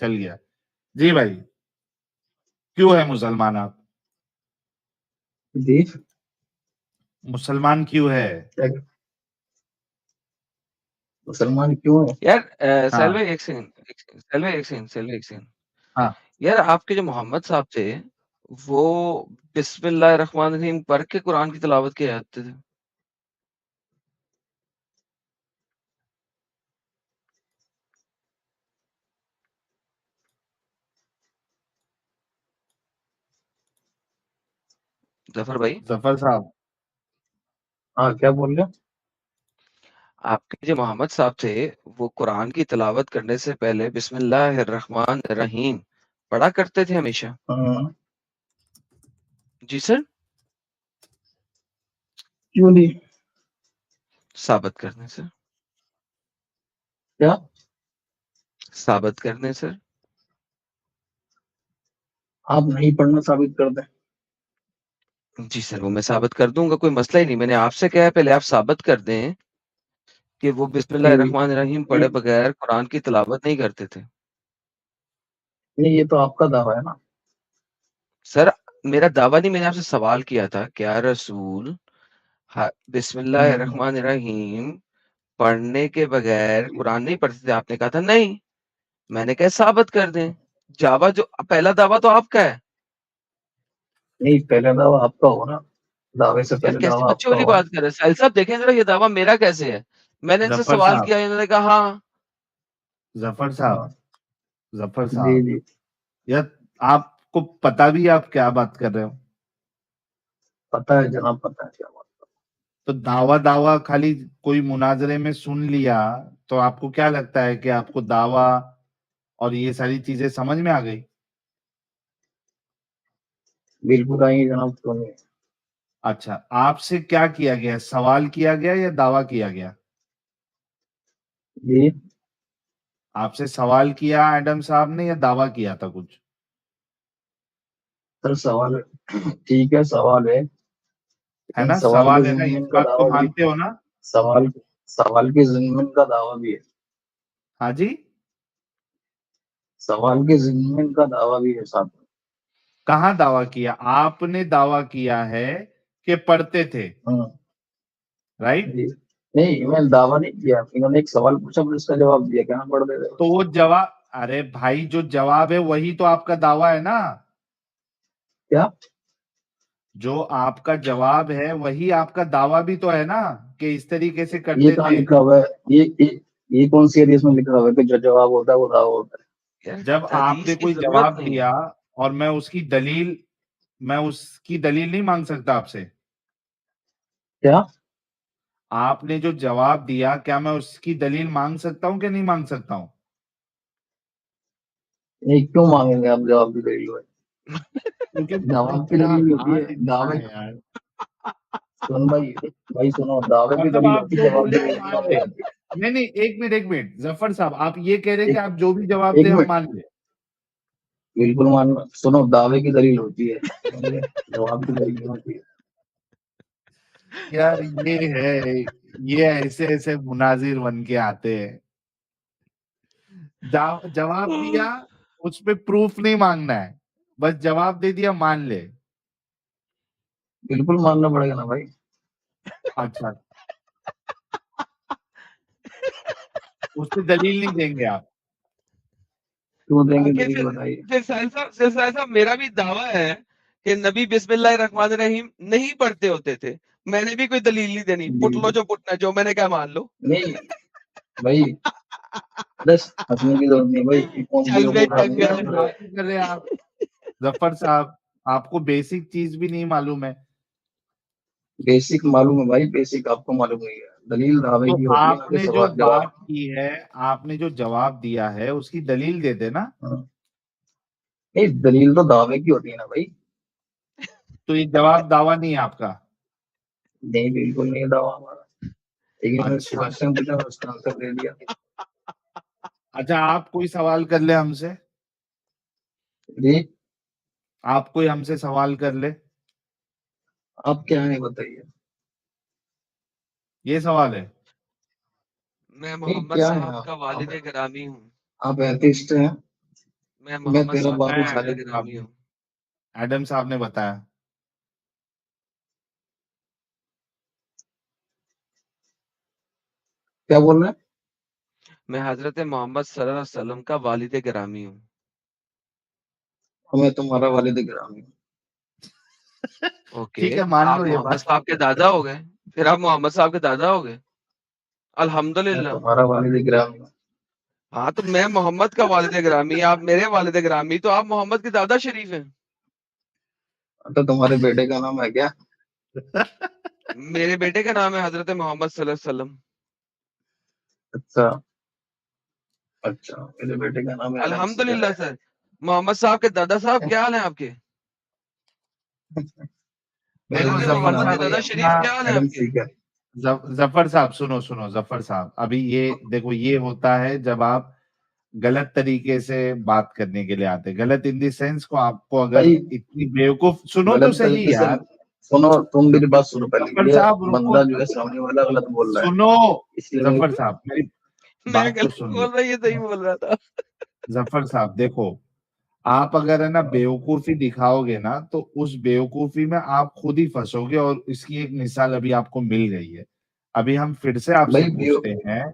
चल गया। जी भाई, क्यों है मुसलमान आप? जी मुसलमान क्यों है? क्या मुसलमान क्यों है? यार साहिल हाँ भाई एक सेकंड, साहिल भाई एक सेकंड, साहिल भाई एक सेकंड। हाँ। यार आपके जो मोहम्मद साहब थे, वो बिस्मिल्लाह रहमान रहीम पढ़ के कुरान की तिलावत किया करते थे। जफर भाई, जफर साहब। हाँ क्या बोल रहे हो? आपके जो मोहम्मद साहब थे, वो कुरान की तिलावत करने से पहले बिस्मिल्लाह रहमान रहीम पढ़ा करते थे हमेशा। हाँ, जी सर। क्यों नहीं? साबित करने सर, क्या? साबित करने सर। आप नहीं पढ़ना साबित कर दें। जी सर, वो मैं साबित कर दूंगा, कोई मसला ही नहीं। मैंने आपसे कहा है पहले आप साबित कर दें कि वो बिस्मिल्लाह कि रहमान रहीम पढ़े बगैर कुरान की तिलावत नहीं करते थे। नहीं, ये तो आपका दावा है ना। सर मेरा दावा नहीं, मैंने आपसे सवाल किया था, क्या रसूल बिस्मिल्लाहिर्रहमानिर्रहीम पढ़ने के बगैर कुरान नहीं पढ़ते थे? आपने कहा था नहीं। मैंने कहा साबित कर दें। जावा जो पहला दावा तो आपका है नहीं, पहला दावा आपका हो ना, दावे से यार। पहले कैसी दावा बच्चों आपका वाली हो। बात कर रहे हैं साहिल साहब? देखें जरा ये दावा मेरा कैसे है। मैंने इनसे जफर सवाल साहब, किया, इन्होंने कहा हाँ। जफर हाँ साहब, जफर जी साहब, जी, यार आपको पता भी है आप क्या बात कर रहे हो? पता है जनाब, पता है क्या बात। तो दावा दावा खाली कोई मुनाजरे में सुन लिया तो आपको क्या लगता है कि आपको दावा और ये सारी चीजें समझ में आ गई? बिल्कुल आई जनाब, क्यों नहीं। अच्छा, आपसे क्या किया गया? सवाल किया गया या दावा किया गया? जी आपसे सवाल किया एडम साहब ने या दावा किया था कुछ? सर, सवाल ठीक है, सवाल है, है लेकिन ना, सवाल के सवाल है ना, इस ज़िम्मेन का बात को दावा भी, मानते हो ना? सवाल सवाल के ज़िम्मेन का दावा भी है। हाँ जी, सवाल के ज़िम्मेन का दावा भी है साथ में। कहाँ दावा किया? आपने दावा किया है कि पढ़ते थे, हाँ राइट? जी, नहीं मैंने दावा नहीं किया, इन्होंने एक सवाल पूछा, मैंने उसका जवाब दिया, क्या पढ़ दे रहे तो हो। वो जवाब, अरे भाई जो जवाब है वही तो आपका दावा है ना। क्या? जो आपका जवाब है वही आपका दावा भी तो है ना, कि इस तरीके से ये करते कहाँ थे। लिखा हुआ है? ये कौन सी हदीस में लिखा हुआ है कि जो जवाब होता है वो दावा होता है? यार जब हदीस आपने की कोई जरूरत जवाब नहीं दिया है। और मैं उसकी दलील नहीं मांग सकता आपसे? क्या? आपने जो जवाब दिया, क्या मैं उसकी दलील मांग सकता हूँ कि नहीं मांग सकता हूँ? ये क्यों मांगेंगे आप जवाब की दलील में? क्योंकि भाई जवाब की क्या दलील होती है हाल इनका दावे। है यार। सुन भाई, भाई सुनो, दावे की मतलब दलील आप होती है, जो जवाब की बोले वो दलील मान कहाँ ले। पे आती नहीं नहीं, एक मिनट जफर साहब, आप ये कह रहे हैं है? कि आप जो भी जवाब एक दे हम मिनट, मान ले? बिल्कुल मान, सुनो, दावे की दलील होती है, समझे? जवाब की दलील नहीं होती है। यार ये है, ये ऐसे ऐसे मुनाजिर बन के आते हैं। जवाब दिया, उस पे प्रूफ नहीं मांगना है, बस जवाब दे दिया मान ले। बिल्कुल मानना पड़ेगा ना भाई। अच्छा, उस पे दलील नहीं देंगे आप? क्यों देंगे आखिर दलील, बताइए। फिर साहिल साहब मेरा भी दावा है कि नबी बिस्मिल्लाहिर्रहमानिर्रहीम नहीं पढ़ते होते थे। मैंने भी कोई दलील नहीं देनी, जी पुट लो जो पुटना, जो मैंने कहा मान लो। नहीं भाई, बस हंसने की जरूरत नहीं भाई, ये कौन चल बे बेवकूफ आदमी ऐसी चंगा। हंस रहा है। बात नहीं कर रहे आप जफर साहब, आपको बेसिक चीज भी नहीं मालूम है। बेसिक मालूम है भाई, बेसिक आपको मालूम नहीं है। दलील दावे तो की होती है ना कि आपने जो सवाल बात जवाब। की है, आपने जो जवाब दिया है उसकी दलील दे देना। हाँ। नहीं, दलील तो दावे की होती है ना भाई। तो ये जवाब दावा नहीं है आपका? नहीं, बिल्कुल नहीं दावा हमारा, लेकिन मैंने अच्छा, क्वेश्चन पूछा, मैं उसका आंसर दे दिया। अच्छा, आप कोई सवाल कर ले हमसे, जी, आप कोई हमसे सवाल कर ले। आप क्या है बताइए। ये सवाल है? मैं नहीं, मोहम्मद क्या है साहब आप? का वालिद गिरामी हूँ। आप एथिस्ट हैं, मैं मैं मोहम्मद तेरा साहब का बाप बताया साले। वालिद एडम साहब गिरामी ने, हूँ। एडम साहब ने बताया। क्या बोल रहे हैं? मैं हजरत मोहम्मद सल्लल्लाहु अलैहि वसल्लम का वालिद गिरामी हूँ। मैं तुम्हारा वालिद गिरामी हूँ। ओके, ठीक है, मान आप लो ये मोहम्मद बात। साहब के दादा हो गए। फिर आप मोहम्मद साहब के दादा हो गए। मैं अल्हम्दुलिल्लाह। तुम्हारा वालिद गिरामी हूँ। हाँ तो मैं मोहम्मद का वालिद गिरामी, आप मेरे वालिद गिरामी, तो आप मोहम्मद के दादा शरीफ हैं। तो तुम्हारे बेटे का नाम है क्या? मेरे बेटे का नाम है हजरत मोहम्मद सल्लल्लाहु अलैहि वसल्लम। अच्छा, अच्छा, मेरे बेटे का नाम है एडम्स। अल्हम्दुलिल्लाह सर। मोहम्मद साहब के दादा साहब क्या हाल है आपके? मेरे देखो हजरत बेटे का जफर मोहम्मद नाम के है साहब, भाई दादा इतना शरीफ क्या हाल है एडम आपके? सीकर। जफर साहब, सुनो सुनो जफर साहब, अभी ये देखो, ये होता है जब आप गलत तरीके से बात करने के लिए आते हैं। गलत इन द सेंस को, आपको अगर भाई इतनी बेवकूफ, सुनो तो गलत सही तरीके से यार। सुनो, तुम मेरी जफर बात सुनो जफर पहले। ये साहब रुको, बंदा जो है सामने वाला गलत बोल रहा है, सुनो। इसलिए मैं। जफर साहब मेरी मैं बात तो गलत सुन लो। बोल रहा, ये सही बोल रहा था। जफर साहब देखो, आप अगर है ना बेवकूफी दिखाओगे ना तो उस बेवकूफी में आप खुद ही फंसोगे, और इसकी एक मिसाल अभी आपको मिल गई है। अभी हम फिर से आपसे भाई पूछते हैं,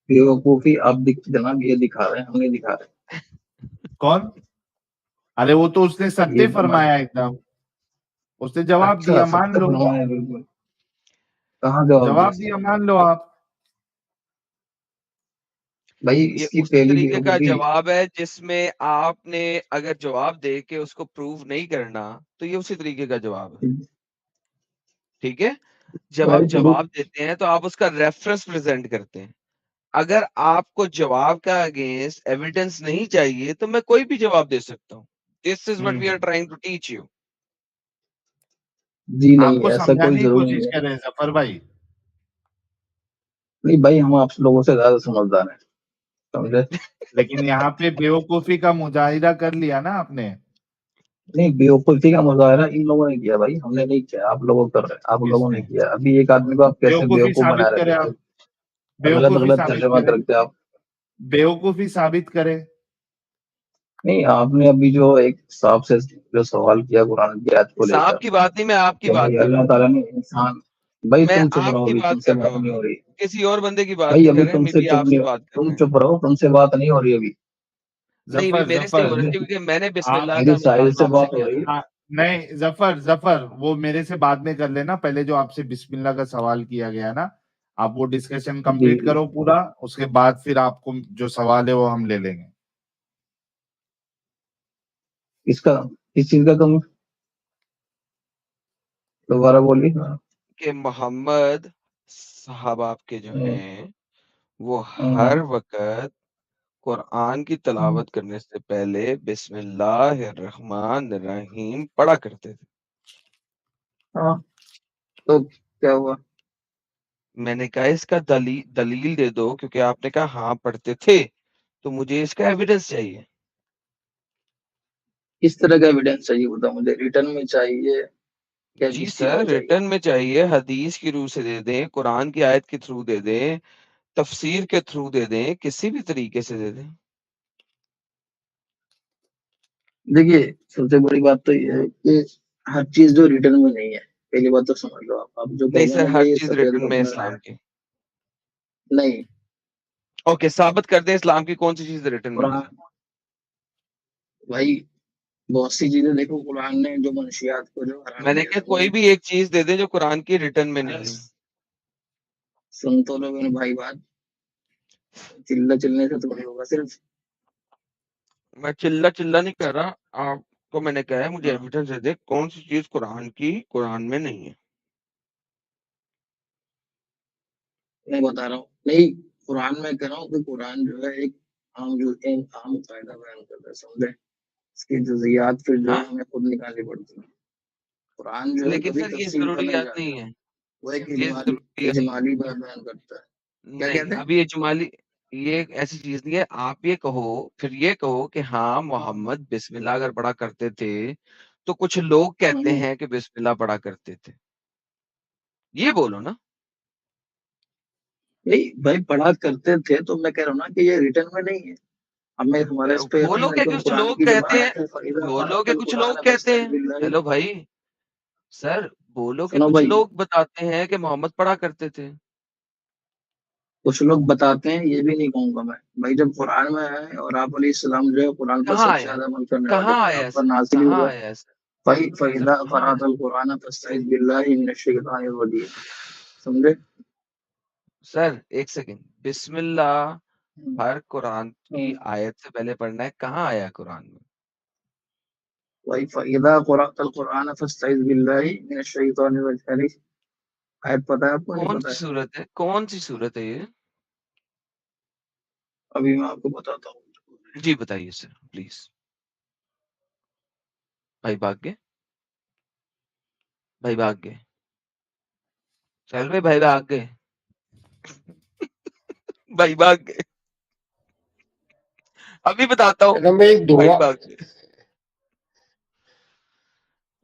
बेवकूफी आप जनाब ये दिखा रहे हैं, हम नहीं दिखा रहे। कौन? अरे वो तो उसने ये सत्य हमारे फरमाया एकदम, उसने जवाब अच्छा दिया, मान सत्य लो, फरमाया बिल्कुल। कहाँ जवाब दिया? जवाब दिया, मान लो आप। भाई ये इसकी उसी पहली तरीके का बेवकूफी। जवाब है जिसमें आपने अगर जवाब दे के उसको प्रूव नहीं करना तो ये उसी तरीके का जवाब है। ठीक है? जब आप भाई प्रूफ। जवाब देते हैं तो आप उसका रेफरेंस प्रेजेंट करते हैं। अगर आपको जवाब का अगेंस्ट एविडेंस नहीं चाहिए तो मैं कोई भी जवाब दे सकता हूँ। This is what we are trying to teach you. जी नहीं, आपको ऐसा कोई समझाने की जरूरी कोशिश नहीं है। कर रहे हैं जफर भाई। नहीं भाई, हम आप लोगों से ज्यादा समझदार हैं, समझे? लेकिन यहाँ पे बेवकूफी का मुजाहिरा कर लिया ना आपने। नहीं, बेवकूफी का मुजाहरा इन लोगों ने किया भाई, हमने नहीं किया। आप लोगों कर रहे हैं, आप लोगों ने किसने? किया। अभी एक आदमी को आप कैसे बेवकूफी बेवकूफ बना साबित रहे करे थे? आप, गलत बेवकूफी गलत साबित तर्जमा करे, करके आप। बेवकूफी साबित करे। नहीं, आपने अभी जो एक सांप से जो सवाल किया कुरान की आयत को सांप लेकर, की बात नहीं, मैं आपकी तो बात भाई कर रहा अल्लाह हूँ। ताला ने इंसान। भाई मैं तुम चुप रहो, आपकी अभी बात तुमसे कर रहा बात हूँ नहीं हो अभी। रही। किसी और बंदे की बात भाई नहीं अभी कर रहे, हम तुमसे भी चुप नहीं आपसे हो, बात कर तुम रहे हैं। चुप रहो, तुमसे बात नहीं हो रही अभी। नहीं, भी जफर मेरे से हो जफर रही थी समझे? क्योंकि मैंने आप, बिस्मिल्लाह मेरी का साहिल मुतालबा से आपसे बात हो किया रही। था। हाँ, नहीं जफर जफर, वो मेरे से बाद में कर लेना, पहले जो आपसे बिस्मिल्लाह का सवाल किया गया ना, आप वो डिस्कशन जी कंप्लीट जी। करो पूरा, उसके बाद फिर आपको जो सवाल है वो हम ले लेंगे। इसका, इस चीज का तुम दोबारा बोलिए। हाँ। कि मोहम्मद साहब आपके जो हम्म, हैं वो हम्म, हर वक्त कुरान की हम्म। तिलावत करने से पहले बिस्मिल्लाहिर्रहमानिर्रहीम पढ़ा करते थे। हाँ, तो क्या हुआ? मैंने कहा इसका दलील दे दो, क्योंकि आपने कहा हाँ पढ़ते थे, तो मुझे इसका एविडेंस चाहिए। किस तरह का एविडेंस चाहिए बताओ मुझे? रिटर्न में चाहिए या जी किस चीज सर, में चाहिए? रिटर्न में चाहिए, हदीस की रूह से दे दें, कुरान की आयत के थ्रू दे दें, तफसीर के थ्रू दे दें, किसी भी तरीके से दे दें। देखिए, सबसे बड़ी बात तो ये है कि हर चीज जो रिटर्न में नहीं है, पहली बात तो समझ लो। आप जो नहीं कहोगे सर, मुझे हर ये चीज सफेद रिटर्न में कपड़ा है। इस्लाम की। नहीं। ओके, साबित कर दें इस्लाम की कौन सी चीज रिटर्न में नहीं है। कुरान, भाई बहुत सी चीजें देखो, कुरान ने जो मंशियात को जो हराम मैंने किया कहा कोई समझे। भी एक चीज दे दें जो कुरान की रिटर्न में नहीं है। सुन तो लो मेरे भाई बात, चिल्ला चिल्लने से थोड़ी होगा सिर्फ। मैं चिल्ला चिल्ला नहीं कर रहा, आपको मैंने कहा है मुझे हाँ, एविडेंस दे दे कौन सी चीज कुरान की कुरान में नहीं है। मैं बता रहा हूँ नहीं, कुरान में कह रहा हूँ कि कुरान जो है एक आम, जो एक आम कायदा बयान करता है समझे। इसकी जुजियात फिर जो है हाँ, हमें खुद निकालनी पड़ती है। कुरान जो है लेकिन कभी सर ये तफसील पर नहीं जरूरियात नहीं जाता। है। वो एक ये इजमाली, जरूरियात इजमाली बयान करता है। क्या नहीं, कहते हैं? अभी इजमाली ये एक ऐसी चीज नहीं है। आप ये कहो, फिर ये कहो कि हाँ मोहम्मद बिस्मिल्लाह अगर पढ़ा करते थे तो कुछ लोग कहते हम्म, हैं कि बिस्मिल्लाह पढ़ा करते थे, ये बोलो ना। नहीं भाई, पढ़ा करते थे तो मैं कह रहा हूँ ना कि ये रिटर्न में नहीं है। हमें हमारे इस पे यकीन बोलो है क्या, कि कुछ कुरान लोग की जब कहते हैं, आयत है फरीदा बोलो क्या फरातल कुछ लोग कुरान कहते फस्तईद हैं। बिल्लाहि। हेलो भाई, सर बोलो कि सुनो कुछ भाई, लोग बताते हैं कि मोहम्मद पढ़ा करते थे। कुछ लोग बताते हैं ये भी नहीं कहूंगा मैं। भाई जब कुरान में है और आप अलैहिस्सलाम जो है कुरान पर कहाँ सबसे आया, ज्यादा अमल करने वाले कहाँ थे, आया आप पर ऐसा, नाज़िल कहाँ हुआ। आया ऐसा, सर फरीदा कहाँ आया। फरातल कुरान फस्तईद बिल्लाहि मिनश शैतानिर रजीम, समझे? सर एक सेकंड, बिस्मिल्लाह हम्म, हर कुरान की हम्म। आयत से पहले पढ़ना है, कहाँ आया कुरान में। भाई फरीदा कुरातल कुरान फस्तईद बिल्लाहि मिनश शैतानिर रजीम, आयत पता है आपको नहीं कौन पता सी है? सूरत है, कौन सी सूरत है ये। अभी मैं आपको बताता हूँ। जी बताइए सर प्लीज। भाई भाग गए, भाई भाग गए, चल भाई भाग गए, भाई भाग गए, अभी बताता हूँ। एकदम एक भाई दुआ, भाग गए।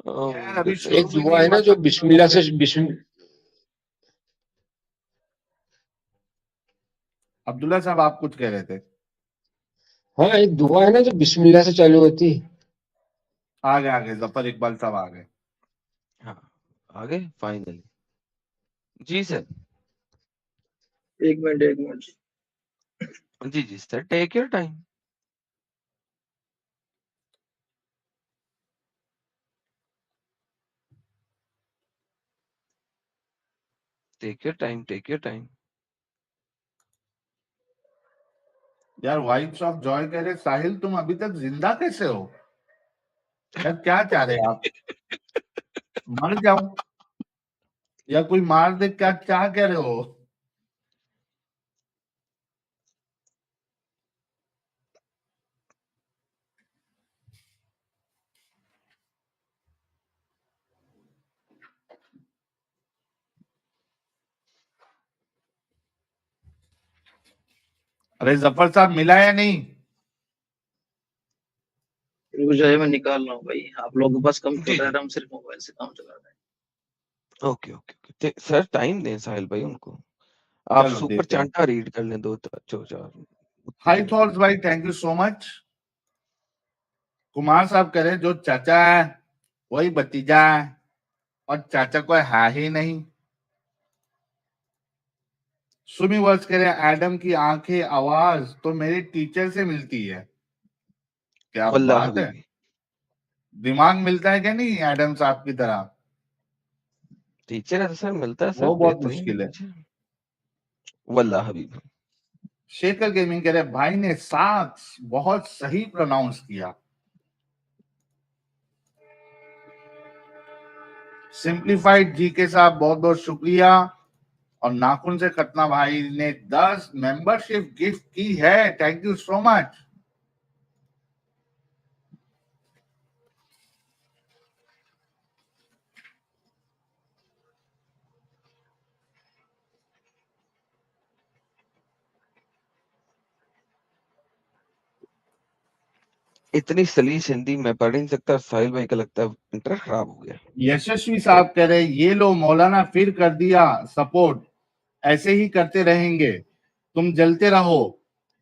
यार अभी एक शुरू भी दुआ नहीं है हुआ ना था। जो बिस्मिल्लाह से बिस्मिल अब्दुल्ला साहब आप कुछ कह रहे थे। हाँ, एक दुआ है ना जो बिस्मिल्लाह से चालू होती है। आ गए जफर इकबाल साहब आ गए। हाँ, आगे फाइनली। जी सर। एक मिनट जी sir, take your time. Take your time, take your time. यार वाइफ्स ऑफ जॉय कह रहे साहिल तुम अभी तक जिंदा कैसे हो? यार क्या चाह रहे आप? मर जाओ या कोई मार दे, क्या चाह कह रहे हो? अरे जफर साहब मिला या नहीं? रुक जाइए, मैं निकाल रहा हूँ भाई, आप लोगों के पास जी कंप्यूटर जी। है, हम सिर्फ मोबाइल से काम चला रहे हैं। Okay okay okay, sir time दें साहिल भाई उनको। आप चलो सुपर देते हैं। चांटा रीड कर लें, 2 4 उतनी हाई जल्दी थॉट्स भाई, thank you so much. Kumar साहब कह रहे जो चाचा है वही भतीजा है और चाचा कोई है ही नहीं। सुमी वर्ष कह रहे एडम की आंखें आवाज तो मेरे टीचर से मिलती है। क्या वल्लाह बात है, हबीबी। दिमाग मिलता है क्या नहीं एडम साहब की तरह? टीचर है तो सर मिलता है सर, वो बहुत बेहतरीन है मुश्किल है। टीचर। वल्लाह हबीबी। शेखर गेमिंग कह रहे भाई ने साथ बहुत सही प्रोनाउंस किया। सिंप्लीफाइड जी के साथ बहुत बहुत शुक्रिया। और नाखून से खतना भाई ने 10 मेंबरशिप गिफ्ट की है, थैंक यू सो मच। इतनी सलीस हिंदी मैं पढ़ ही नहीं सकता, साहिल भाई का लगता है इंटर खराब हो गया। यशस्वी साहब कह रहे ये लो मौलाना फिर कर दिया सपोर्ट, ऐसे ही करते रहेंगे, तुम जलते रहो,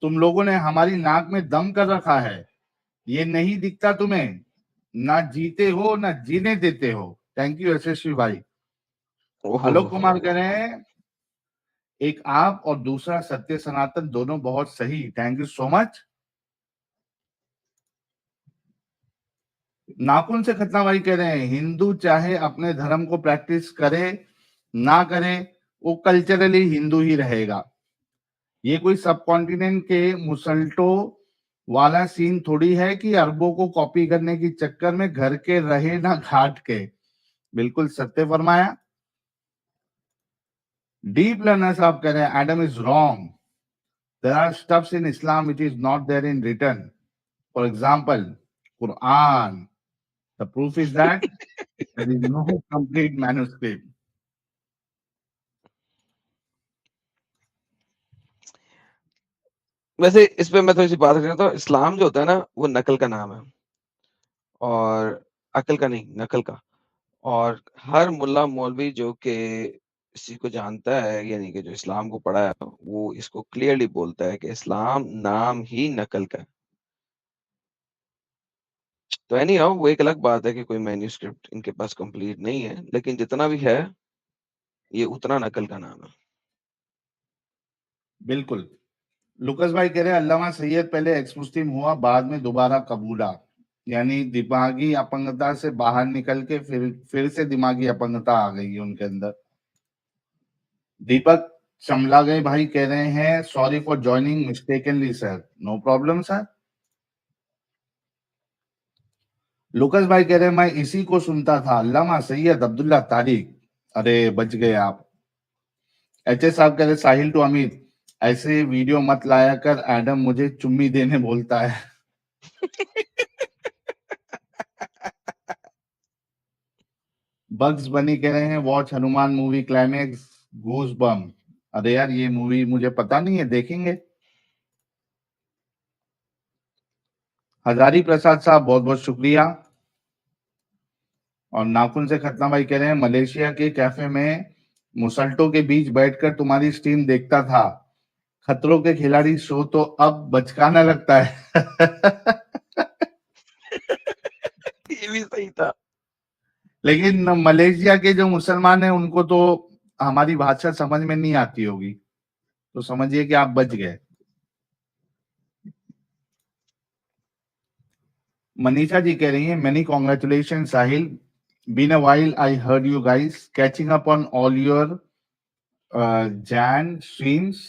तुम लोगों ने हमारी नाक में दम कर रखा है, ये नहीं दिखता तुम्हें, ना जीते हो ना जीने देते हो। थैंक यू यशस्वी भाई। ओहो आलोक कुमार कह रहे हैं एक आप और दूसरा सत्य सनातन दोनों बहुत सही, थैंक यू सो मच। नाखून से खतना भाई कह रहे हैं हिंदू चाहे अपने धर्म को प्रैक्टिस करे ना करे, वो कल्चरली हिंदू ही रहेगा। ये कोई सब कॉन्टिनेंट के मुसल्टो वाला सीन थोड़ी है कि अरबों को कॉपी करने के चक्कर में घर के रहे ना घाट के। बिल्कुल सत्य फरमाया। डीप लर्नर साहब कह रहे हैं Adam is wrong, there are stuffs in Islam which is not there in written, for example Quran, the proof is that there is no complete manuscript. वैसे इस पे मैं थोड़ी सी बात करता हूँ। इस्लाम जो होता है ना, वो नकल का नाम है, और अकल का नहीं, नकल का। और हर मुल्ला मौलवी जो कि इसी को जानता है, यानी कि जो इस्लाम को पढ़ा है, वो इसको क्लियरली बोलता है कि इस्लाम नाम ही नकल का है। तो एनी हाउ, वो एक अलग बात है कि कोई मैन्युस्क्रिप्ट इनके पास कंप्लीट नहीं है, लेकिन जितना भी है ये उतना नकल का नाम है। बिल्कुल। लुकस भाई कह रहे हैं अल्लामा सैयद पहले एक्स मुस्लिम हुआ, बाद में दोबारा कबूला, यानी दिमागी अपंगता से बाहर निकल के फिर से दिमागी अपंगता आ गई है उनके अंदर। दीपक चमला गए भाई कह रहे हैं sorry for joining mistakenly sir, no problem sir. Lucas भाई कह रहे हैं मैं इसी को सुनता था, अल्लामा सैयद अब्दुल्ला तारिक। अरे बच गए आप। एच एस साहब कह रहे साहिल टू अमित, ऐसे वीडियो मत लाया कर, एडम मुझे चुम्मी देने बोलता है। बग्स बनी कह रहे हैं वॉच हनुमान मूवी क्लाइमेक्स गूज बम। अरे यार ये मूवी मुझे पता नहीं है, देखेंगे। हजारी प्रसाद साहब बहुत बहुत शुक्रिया। और नाखून से खतना भाई कह रहे हैं मलेशिया के कैफे में मुसल्टो के बीच बैठकर तुम्हारी स्ट्रीम देखता था, खतरों के खिलाड़ी शो तो अब बचकाना लगता है। ये भी सही था। लेकिन मलेशिया के जो मुसलमान हैं उनको तो हमारी भाषा समझ में नहीं आती होगी, तो समझिए कि आप बच गए। मनीषा जी कह रही हैं many congratulation Sahil, been a while I heard you guys catching up on all your Jan streams.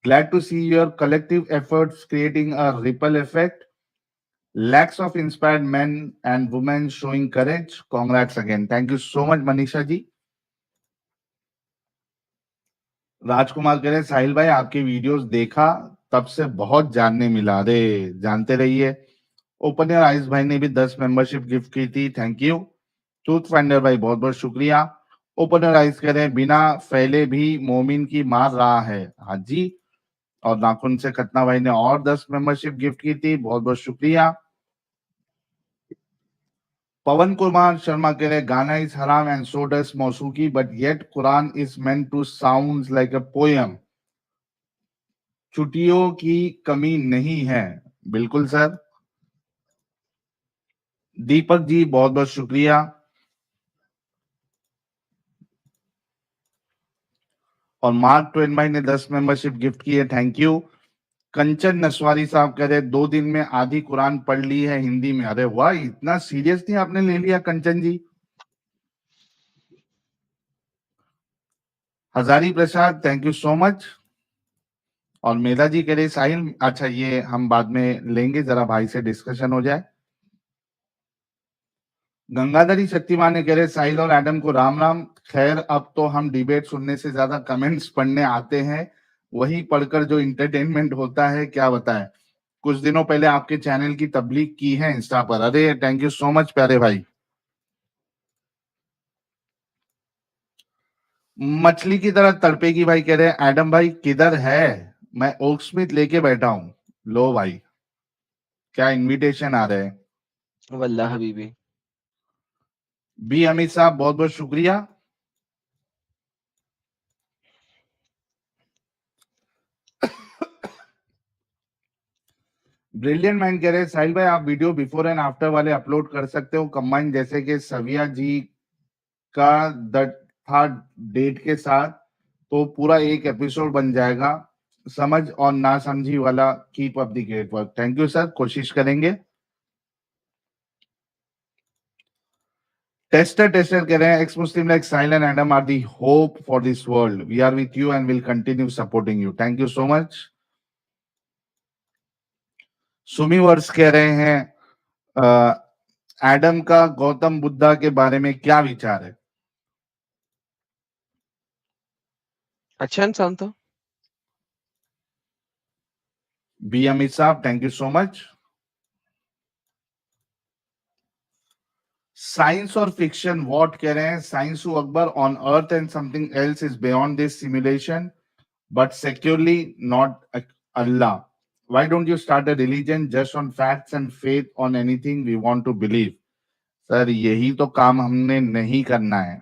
Glad to see your collective efforts creating a ripple effect. Lakhs of inspired men and women showing courage. Congrats again. Thank you so much, Manisha जी। राजकुमार कह रहे हैं साहिल भाई आपके videos देखा तब से बहुत जानने मिला। अरे जानते रहिए। ओपन योर आइज भाई ने भी 10 मेंबरशिप गिफ्ट की थी, थैंक यू। ट्रूथ फाइंडर भाई बहुत बहुत शुक्रिया। ओपन योर आइज कह रहे हैं बिना फैले भी मोमिन की मार रहा है। हाँ जी। और नाखून से खतना भाई ने और 10 मेंबरशिप गिफ्ट की थी, बहुत बहुत शुक्रिया। पवन कुमार शर्मा कह रहे गाना इज हराम एंड सो डज मौसूकी but yet Quran is meant to sound like a poem. छुट्टियों की कमी नहीं है। बिल्कुल सर। दीपक जी बहुत बहुत शुक्रिया। और मार्क ट्वेन भाई ने 10 मेंबरशिप गिफ्ट की है, थैंक यू। कंचन नसवारी साहब कह रहे 2 दिन में आधी कुरान पढ़ ली है हिंदी में। अरे वाह, इतना सीरियस नहीं आपने ले लिया कंचन जी। Hazari Prasad thank you so much. और मेधा जी कह रहे साहिल, अच्छा ये हम बाद में लेंगे, जरा भाई से डिस्कशन हो जाए। गंगाधरी शक्तिमान ने कह रहे साहिल और एडम को राम राम। खैर अब तो हम डिबेट सुनने से ज्यादा कमेंट्स पढ़ने आते हैं, वही पढ़कर जो इंटरटेनमेंट होता है क्या बताएं। कुछ दिनों पहले आपके चैनल की तबलीग की है इंस्टा पर। अरे थैंक यू सो मच प्यारे भाई। मछली की तरह तड़पेगी भाई कह रहे हैं एडम भाई किधर है, मैं ओक स्मिथ लेके बैठा हूं। लो भाई, क्या इनविटेशन आ रहे हैं। वल्लाह हबीबी। बी अमित साहब बहुत बहुत शुक्रिया। ब्रिलियंट माइंड कह रहे हैं साहिल भाई आप वीडियो बिफोर एंड आफ्टर वाले अपलोड कर सकते हो कंबाइन, जैसे कि सविया जी का था डेट के साथ, तो पूरा एक एपिसोड बन जाएगा। समझ और ना समझी वाला। Keep up the great work. Thank you sir, कोशिश करेंगे। टेस्टर कह रहे हैं ex Muslim like Sahil and Adam are the hope for this world, we are with you and will continue supporting you. Thank you so much. सुमी वर्स कह रहे हैं एडम का गौतम बुद्धा के बारे में क्या विचार है। अच्छा इंसान था। बी अमित साहब thank you so much. Science और फिक्शन व्हाट कह रहे हैं साइंस टू अकबर on earth and something else is beyond this simulation but securely not Allah. Why don't you start a religion just on facts and faith on anything we want to believe? Sir यही तो काम हमने नहीं करना है।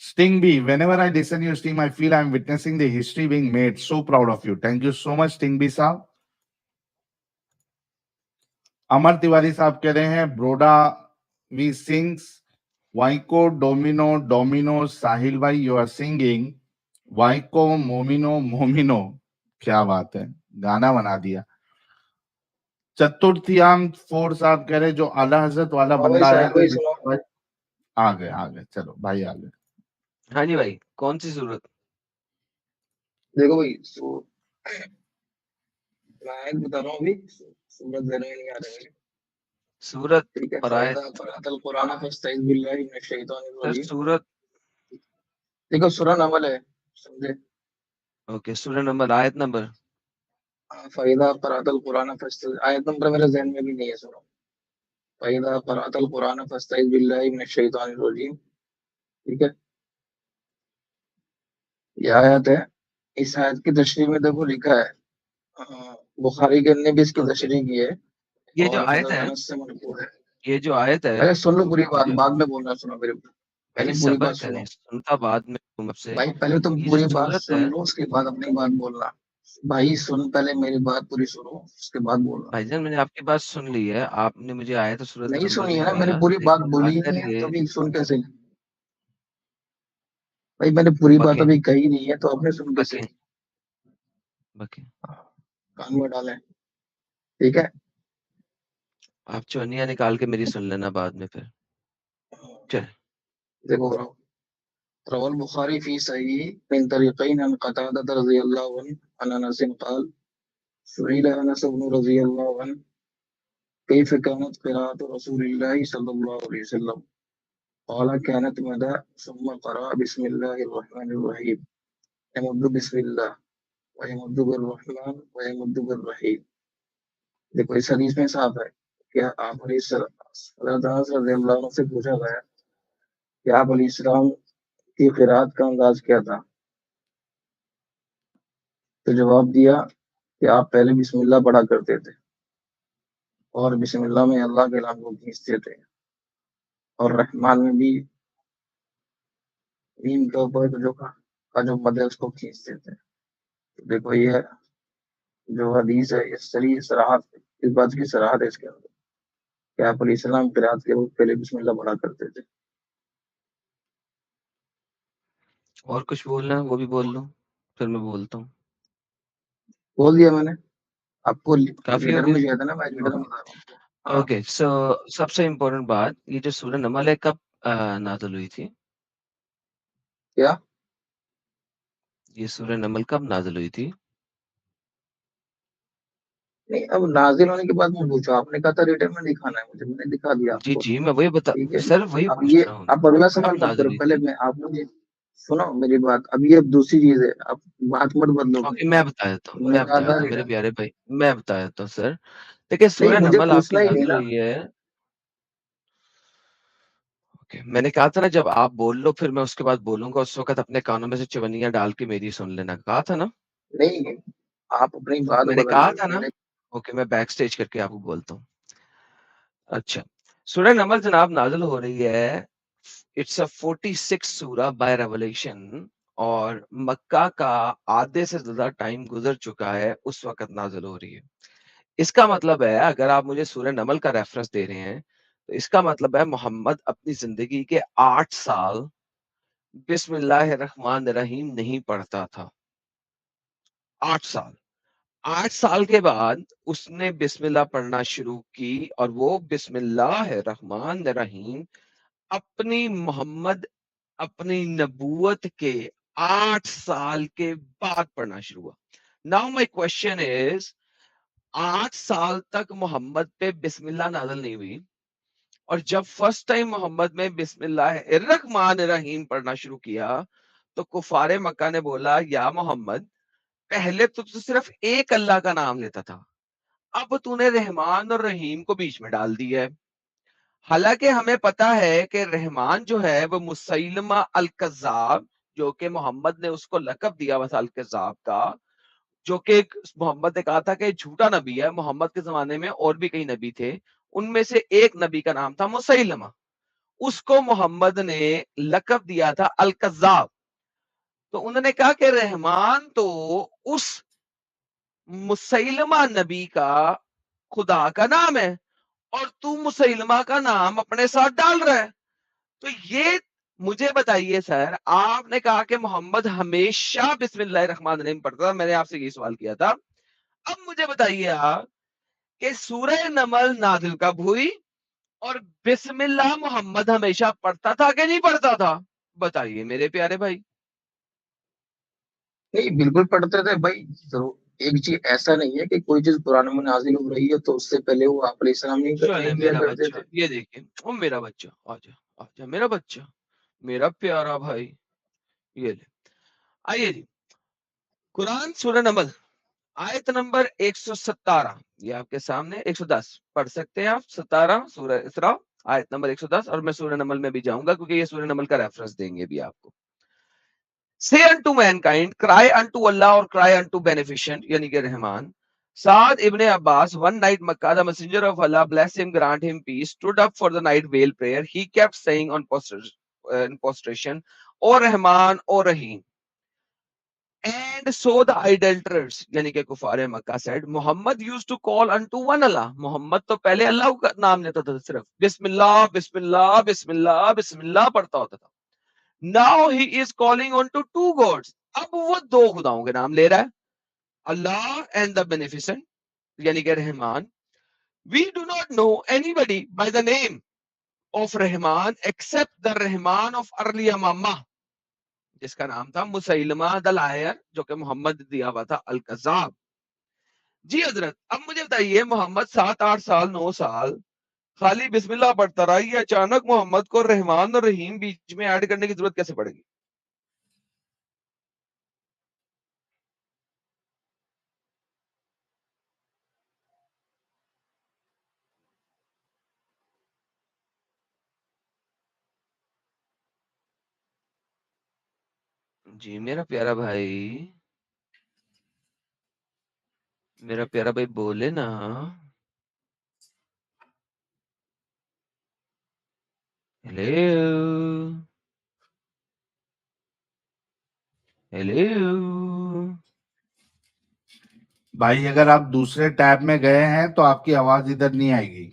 Sting B, whenever I listen to your stream, I feel I'm witnessing the history being made. So proud of you. Thank you so much, Sting B साहब। अमर तिवारी साहब कह रहे हैं ब्रोडा वी सिंग्स वाइको डोमिनो डोमिनो साहिल भाई यू आर सिंगिंग वाइको मोमिनो मोमिनो। क्या बात है, गाना बना दिया। चतुर्थीयाम फोर साहब कह रहे जो आला हजरत वाला हाँ भाई बंदा है साहिल भाई सुनो। आ गए चलो भाई आ गए। हाँ जी भाई, कौन सी सूरत? देखो भाई मैं एक बता रहा हूँ अभी, सूरत देने में नहीं आ रहे हैं। सूरत ठीक है, और आयत। फायदा फरातल कुरान फस्तईज बिल्लाहि मिनश शैतानिर सर रजीम। सूरत, देखो सूरह नमल है, समझे। ओके, सूरह नंबर, आयत नंबर। फायदा फरातल कुरान फस्तईज, आयत नंबर मेरे ज़हन में भी नहीं है, सुनो। फायदा फरातल कुरान फस्तईज बिल्लाहि मिनश शैतानिर रजीम। ठीक है, ये आयत है। इस आयत की तशरीह में देखो लिखा है, बुखारी के ने भी इसकी तशरीह की है ये जो और आयत हज़रत है, अनस से मरफू है। ये जो आयत है, अरे सुन लो पूरी बात, बाद में बोलना, सुनो मेरे। पहले भाई पूरी सब्र बात सुनो करें, सुनता बाद में हूँ आपसे। भाई, पहले तुम ये जो पूरी बात सूरत सुन है, लो, उसके बाद अपनी बात बोलना। भाई सुन, पहले मेरी बात पूरी सुनो, उसके बाद बोलना। भाईजान मैंने आपकी बात सुन ली है, आपने मुझे आयत और सूरत का नहीं नंबर सुनी है नहीं ना, मैंने दिया। पूरी बात लेकिन बोली ही अगर नहीं है, ये तो अभी सुन कैसे ली? भाई मैंने पूरी बात बके अभी कही नहीं है, तो आपने सुन कैसे बके ली? बके कान में डाले, ठीक है? आप चौनिया निकाल के मेरी सुन लेना बाद में फिर। चल देखो रवाल बुखारी फी सही मिन तरीक़ैन अन क़तादा रज़ियल्लाहु अन्हु अन अनस क़ाल सुइल अनस इब्न रज़ियल्लाहु अन्हु कैफ़ कानत क़िराअतु रसूलिल्लाहि सल्लल्लाहु अलैहि वसल्लम क़ाल कानत मदा सुम्मा क़रा बिस्मिल्लाहिर रहमानिर रहीम यमुद्दु बिस्मिल्लाह व यमुद्दु बिर्रहमान व यमुद्दु बिर्रहीम। देखो इस हदीस में साफ है कि आप रज़ियल्लाहु अन्हु से पूछा गया कि आप अलैहिस्सलाम की क़िराअत का अंदाज क्या था, तो जवाब दिया कि आप पहले बिस्मिल्लाह पढ़ा करते थे और बिस्मिल्लाह में अल्लाह के नाम को खींचते थे, और रहमान में भी मीम के ऊपर जो मद है उसको खींचते थे। तो देखो ये जो हदीस है, ये सही सराहत, इस बात की सराहत है इसके अंदर कि आप अलैहिस्सलाम क़िराअत के वक्त पहले बिस्मिल्लाह पढ़ा करते थे। और कुछ बोलना है वो भी बोल लो, फिर मैं बोलता हूँ। बोल दिया मैंने आपको, काफी हो लीडर गया। में जो है ना, मैं लीडर में बता रहा हूँ आपको। हाँ, ओके सो सबसे इम्पोर्टेंट बात, ये जो सूरह नमल है कब नाज़िल हुई थी? क्या? ये सूरह नमल कब नाज़िल हुई थी? नहीं, अब नाजिल होने के बाद मैं पूछा, आपने कहा था रिटर्न में दिखाना है मुझे, मैंने दिखा दिया जी आपको, जी मैं वही बता ठीक है? सर, वही अब पूछ ये, रहा हूँ आप अगला कब सवाल मत नाज़िल करो, हुई पहले थी? मैं, आप मुझे सुनो मेरी बात। अब ये अब दूसरी चीज है, आप बात मत बदलो अपनी। ओके मैं बता देता हूँ, मैंने मैं कहा बता था देता हूँ मेरे रिटर्न, प्यारे भाई, मैं बता देता हूँ सर। देखिए नहीं सूरह मुझे नमल आपकी पूछना ही नहीं नाज़िल ना। हुई है। ओके मैंने कहा था ना जब आप बोल लो फिर मैं उसके बाद बोलूंगा, उस वक्त अपने कानों में से चवन्नियां डाल के मेरी सुन लेना, कहा था ना? नहीं, आप अपनी बात मैंने बदल कहा रहे था हो। ना? मैंने, ओके मैं बैक स्टेज करके आपको बोलता हूँ। अच्छा सूरह नमल जनाब नाज़िल हो रही है, इट्स अ 46 सूरा बाय रेवलेशन, और मक्का का आधे से ज्यादा टाइम गुजर चुका है उस वक्त नाज़िल हो रही है। इसका मतलब है अगर आप मुझे सूरह नमल का रेफरेंस दे रहे हैं, तो इसका मतलब है मोहम्मद अपनी जिंदगी के 8 साल बिस्मिल्लाहिर्रहमानिर्रहीम नहीं पढ़ता था। 8 साल। 8 साल के बाद उसने बिस्मिल्लाह पढ़ना शुरू की, और वो बिस्मिल्लाहिर्रहमानिर्रहीम अपनी मोहम्मद अपनी नबूवत के 8 साल के बाद पढ़ना शुरू हुआ। नाउ माय क्वेश्चन इज 8 साल तक मोहम्मद पे बिस्मिल्लाह नाज़िल नहीं हुई, और जब फर्स्ट टाइम मोहम्मद में बिस्मिल्लाहिर्रहमानिर्रहीम पढ़ना शुरू किया, तो कुफारे मक्का ने बोला या मोहम्मद पहले तो तू सिर्फ एक अल्लाह का नाम लेता था, अब तूने रहमान और रहीम को बीच में डाल दिया है। हालांकि हमें पता है कि रहमान जो है वो मुसैलमा अल कज़्ज़ाब, जो कि मोहम्मद ने उसको लकब दिया हुआ था अल कज़्ज़ाब का, जो कि मोहम्मद ने कहा था कि झूठा नबी है। मोहम्मद के जमाने में और भी कई नबी थे, उनमें से एक नबी का नाम था मुसैलमा, उसको मोहम्मद ने लकब दिया था अल कज़्ज़ाब। तो उन्होंने कहा कि रहमान तो उस मुसैलमा नबी का खुदा का नाम है, और तू मुसैलमा का नाम अपने साथ डाल रहा है। तो ये मुझे बताइए सर, आपने कहा कि मोहम्मद हमेशा बिस्मिल्लाहिर्रहमानिर्रहीम पढ़ता था, मैंने आपसे ये सवाल किया था। अब मुझे बताइए आप कि सूरह नमल नाजिल कब हुई, और बिस्मिल्लाह मोहम्मद हमेशा पढ़ता था कि नहीं पढ़ता था? बताइए मेरे प्यारे भाई। नहीं बिल्कुल पढ़ते थे भाई, जरूर। एक चीज ऐसा नहीं है कि कोई चीज कुरान में नाजिल हो रही है तो उससे पहले वो आप अलैहिस्सलाम चले नहीं किया मेरा करते बच्चा, थे। ये देखिए ओ मेरा बच्चा, आजा आजा मेरा बच्चा, मेरा प्यारा भाई, ये ले। आइए जी, कुरान सूरह नमल आयत नंबर 117, ये आपके सामने 110 पढ़ सकते हैं आप। 17 सूरह इसरा आयत नंबर 110, और मैं सूरह नमल में भी जाऊंगा क्योंकि ये सूरह नमल का रेफरेंस देंगे भी आपको। Say unto mankind, cry unto Allah or cry unto beneficent, यानी कि Rahman. Saad ibn Abbas, one night Makkah, the messenger of Allah, bless him, grant him peace, stood up for the night veil prayer. He kept saying on in prostration, O Rahman, O Rahim. And so the idolaters, यानी कि कुफार मक्का said, Muhammad used to call unto one Allah. Muhammad तो पहले अल्लाह का नाम लेता था सिर्फ, बिस्मिल्लाह बिस्मिल्लाह बिस्मिल्लाह बिस्मिल्लाह पढ़ता होता था. Now he is calling on to two gods. अब वो दो खुदाओं के नाम ले रहा है, Allah and the Beneficent, यानी कि Rahman. We do not know anybody by the name of Rahman except the Rahman of early Yamama, जिसका नाम था मुसैलमा द लायर, जो कि मोहम्मद दिया हुआ था अल कज़ाब. जी हजरत, अब मुझे बताइए, मोहम्मद 7-8 साल 9 साल खाली बिस्मिल्लाह पढ़ता रहा, ये अचानक मोहम्मद को रहमान और रहीम बीच में ऐड करने की जरूरत कैसे पड़ेगी? जी मेरा प्यारा भाई बोले ना. Hello hello. भाई अगर आप दूसरे टैब में गए हैं तो आपकी आवाज इधर नहीं आएगी.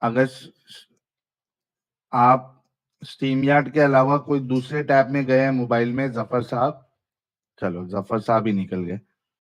अगर आप स्ट्रीम यार्ड के अलावा कोई दूसरे टैब में गए हैं मोबाइल में, जफर साहब, चलो जफर साहब ही निकल गए.